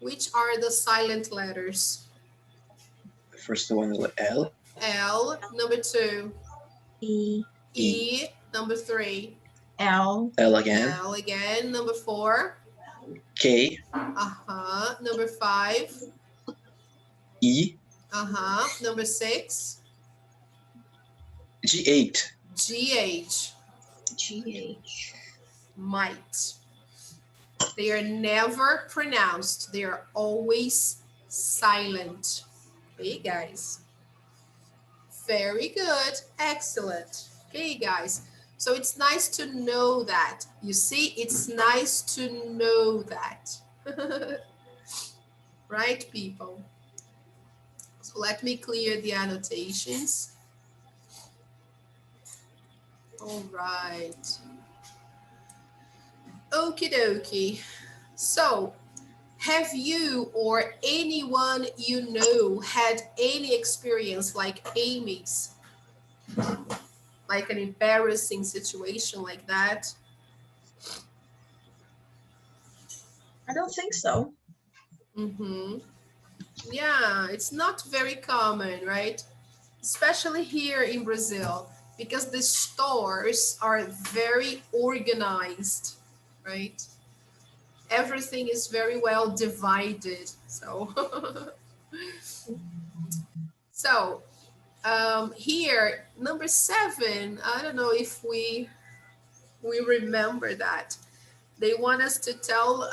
Which are the silent letters? The first one is L. L. Number 2, E. E. Number 3, L. L again. L again. Number 4, K. Number 5, E. Number 6, G8. GH. GH. Might. They are never pronounced. They are always silent. Okay, guys. Very good. Excellent. Okay, guys. So it's nice to know that. You see, it's nice to know that. Right, people? So let me clear the annotations. All right. Okie dokie. So, have you or anyone you know had any experience like Amy's? Like an embarrassing situation like that? I don't think so. Mm-hmm. Yeah, it's not very common, right? Especially here in Brazil, because the stores are very organized, right? Everything is very well divided. So, so here, number 7, I don't know if we remember that. They want us to tell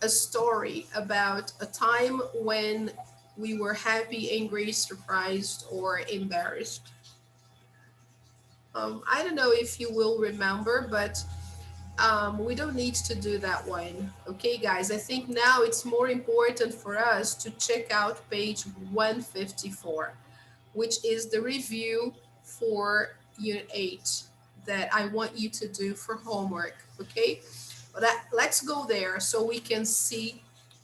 a story about a time when we were happy, angry, surprised, or embarrassed. I don't know if you will remember, but we don't need to do that one. Okay, guys, I think now it's more important for us to check out page 154, which is the review for Unit 8 that I want you to do for homework, okay? But let's go there so we can see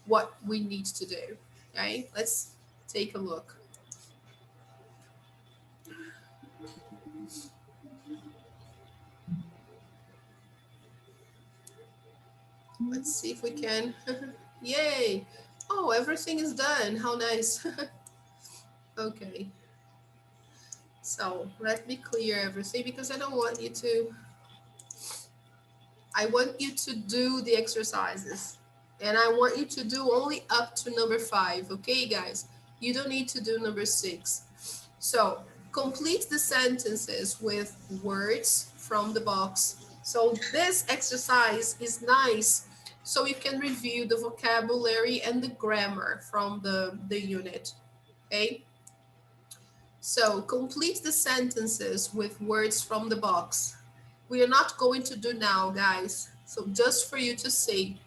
what we need to do, okay? Let's take a look. Let's see if we can. Yay! Oh, everything is done. How nice. Okay. So let me clear everything because I don't want you to. I want you to do the exercises. And I want you to do only up to number 5. Okay, guys? You don't need to do number 6. So complete the sentences with words from the box. So this exercise is nice so you can review the vocabulary and the grammar from the unit, okay? So complete the sentences with words from the box. We are not going to do now, guys. So just for you to see,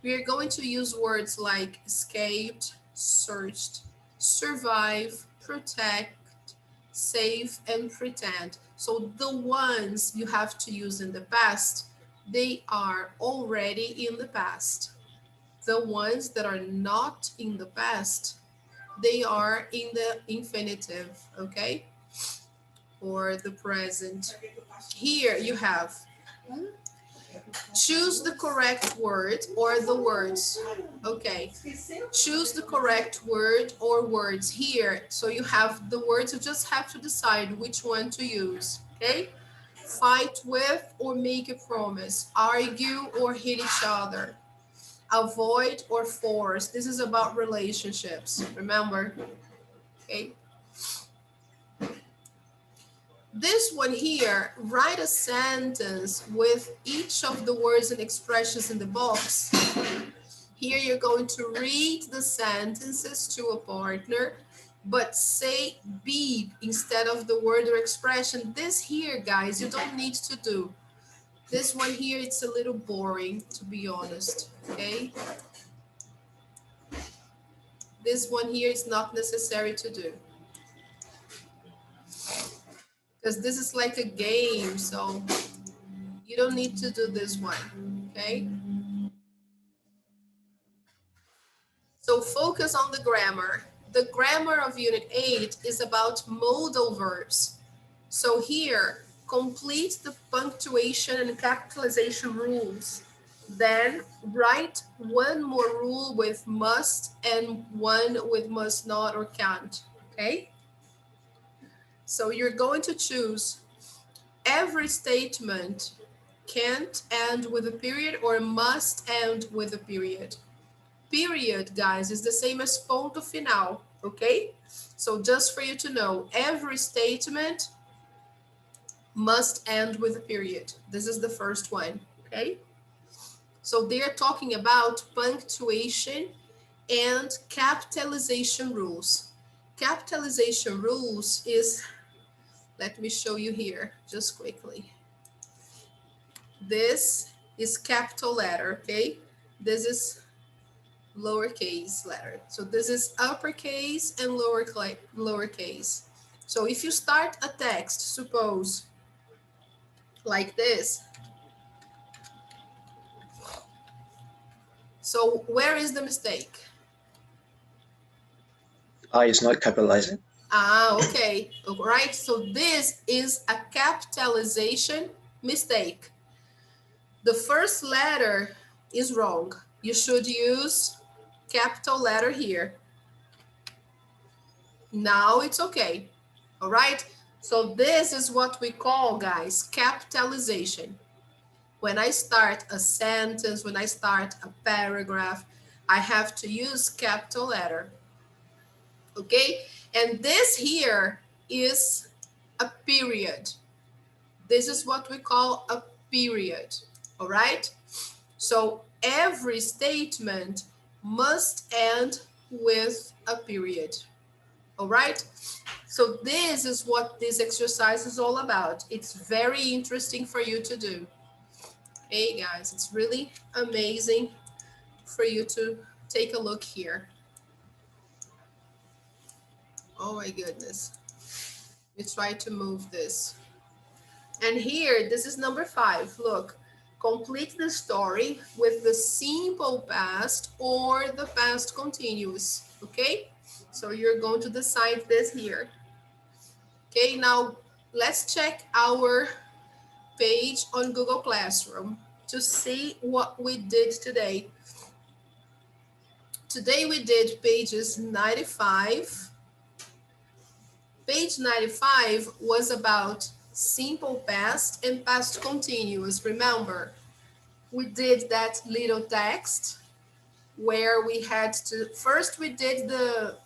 we are going to use words like escaped, searched, survive, protect, save, and pretend. So the ones you have to use in the past, they are already in the past. The ones that are not in the past, they are in the infinitive, okay? Or the present. Here you have choose the correct word or the words. Okay, choose the correct word or words here. So you have the words, you just have to decide which one to use, okay? Fight with or make a promise, argue or hit each other, avoid or force. This is about relationships, remember, okay? This one here, write a sentence with each of the words and expressions in the box. Here you're going to read the sentences to a partner, but say be instead of the word or expression. This here, guys, you don't need to do. This one here, it's a little boring, to be honest, okay? This one here is not necessary to do, because this is like a game, so you don't need to do this one, okay? So focus on the grammar. The grammar of Unit 8 is about modal verbs. So here, complete the punctuation and capitalization rules. Then write one more rule with must and one with must not or can't, okay? So you're going to choose every statement can't end with a period or must end with a period. Period, guys, is the same as ponto final, okay? So just for you to know, every statement must end with a period. This is the first one, okay? So they're talking about punctuation and capitalization rules. Capitalization rules is, let me show you here just quickly. This is capital letter, okay? This is lowercase letter. So this is uppercase and lowercase. So if you start a text, suppose like this. So where is the mistake? I is not capitalizing. Ah, okay. All right. So this is a capitalization mistake. The first letter is wrong. You should use capital letter here. Now it's okay. All right. So this is what we call, guys, capitalization. When I start a sentence, when I start a paragraph, I have to use capital letter. Okay. And this here is a period. This is what we call a period. All right. So every statement must end with a period. All right. So this is what this exercise is all about. It's very interesting for you to do. Hey guys, it's really amazing for you to take a look here. Oh my goodness. We try to move this. And here, this is number 5. Look, complete the story with the simple past or the past continuous. Okay, so you're going to decide this here. Okay, now let's check our page on Google Classroom to see what we did today. Today we did pages 95. Page 95 was about simple past and past continuous. Remember, we did that little text where we had to, first we did the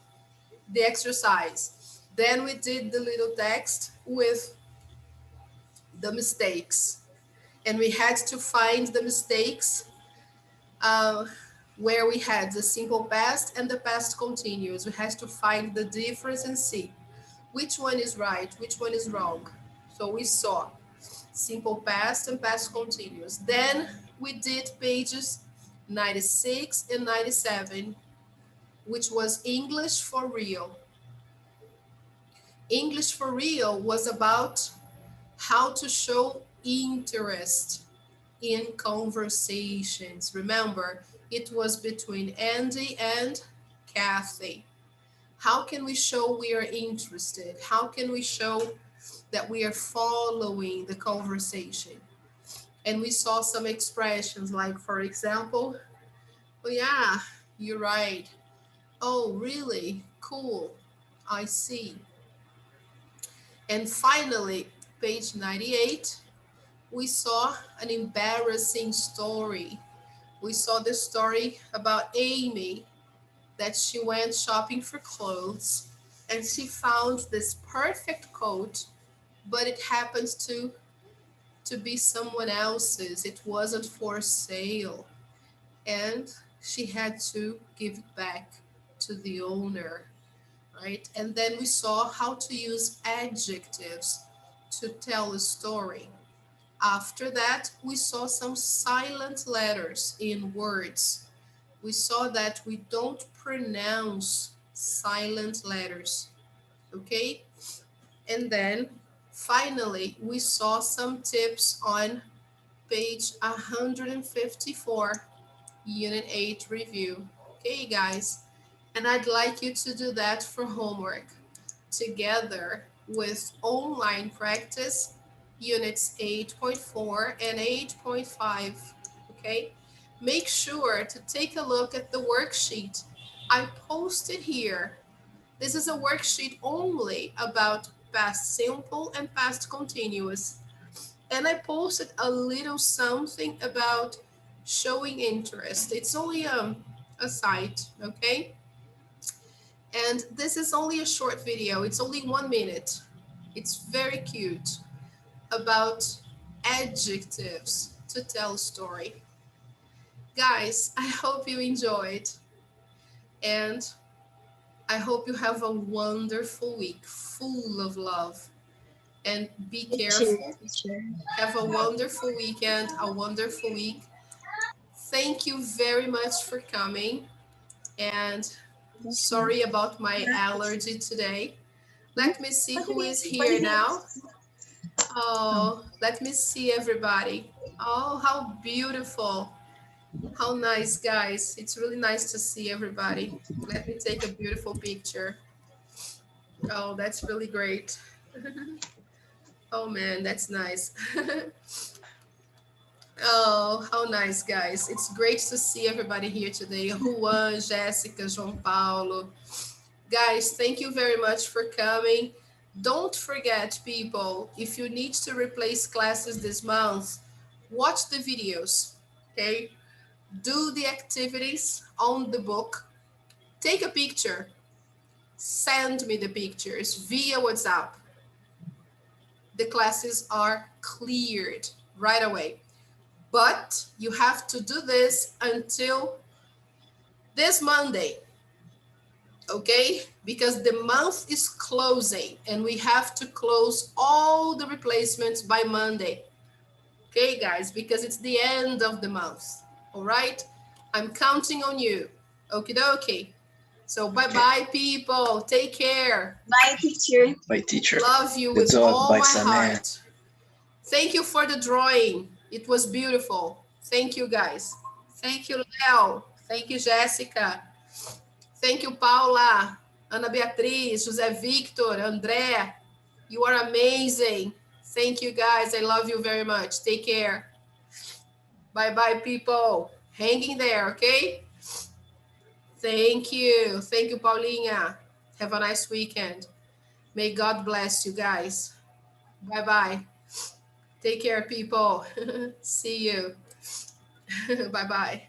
exercise, then we did the little text with the mistakes, and we had to find the mistakes where we had the simple past and the past continuous. We had to find the difference and see. Which one is right? Which one is wrong? So we saw simple past and past continuous. Then we did pages 96 and 97, which was English for real. English for real was about how to show interest in conversations. Remember, it was between Andy and Kathy. How can we show we are interested? How can we show that we are following the conversation? And we saw some expressions like, for example, oh yeah, you're right. Oh, really? Cool. I see. And finally, page 98, we saw an embarrassing story. We saw the story about Amy, that she went shopping for clothes and she found this perfect coat, but it happens to be someone else's. It wasn't for sale. And she had to give it back to the owner, right? And then we saw how to use adjectives to tell a story. After that, we saw some silent letters in words. We saw that we don't pronounce silent letters, okay? And then finally, we saw some tips on page 154, Unit 8 review. Okay, guys, and I'd like you to do that for homework together with online practice, units 8.4 and 8.5, okay? Make sure to take a look at the worksheet I posted here. This is a worksheet only about past simple and past continuous. And I posted a little something about showing interest. It's only a site, okay? And this is only a short video. It's only 1 minute. It's very cute, about adjectives to tell a story. Guys, I hope you enjoyed. And I hope you have a wonderful week full of love. And be Me too, careful. teacher. Have a wonderful weekend, a wonderful week. Thank you very much for coming. And sorry about my allergy today. Let me see What do who you is mean? What do here you mean? now. Oh, let me see everybody. Oh, how beautiful. How nice, guys. It's really nice to see everybody. Let me take a beautiful picture. Oh, that's really great. Oh man, that's nice. Oh, how nice, guys. It's great to see everybody here today. Juan, Jessica, João Paulo. Guys, thank you very much for coming. Don't forget, people, if you need to replace classes this month, watch the videos, okay? Do the activities on the book. Take a picture. Send me the pictures via WhatsApp. The classes are cleared right away. But you have to do this until this Monday, okay? Because the month is closing and we have to close all the replacements by Monday. Okay, guys, because it's the end of the month. All right? I'm counting on you. Okie dokie. So bye-bye, people. Take care. Bye, teacher. Bye, teacher. Love you Good with job, all bye, my Samantha. heart. Thank you for the drawing. It was beautiful. Thank you, guys. Thank you, Leo. Thank you, Jessica. Thank you, Paula, Ana Beatriz, José Victor, André. You are amazing. Thank you, guys. I love you very much. Take care. Bye-bye, people. Hanging there, okay? Thank you. Thank you, Paulinha. Have a nice weekend. May God bless you guys. Bye-bye. Take care, people. See you. Bye-bye.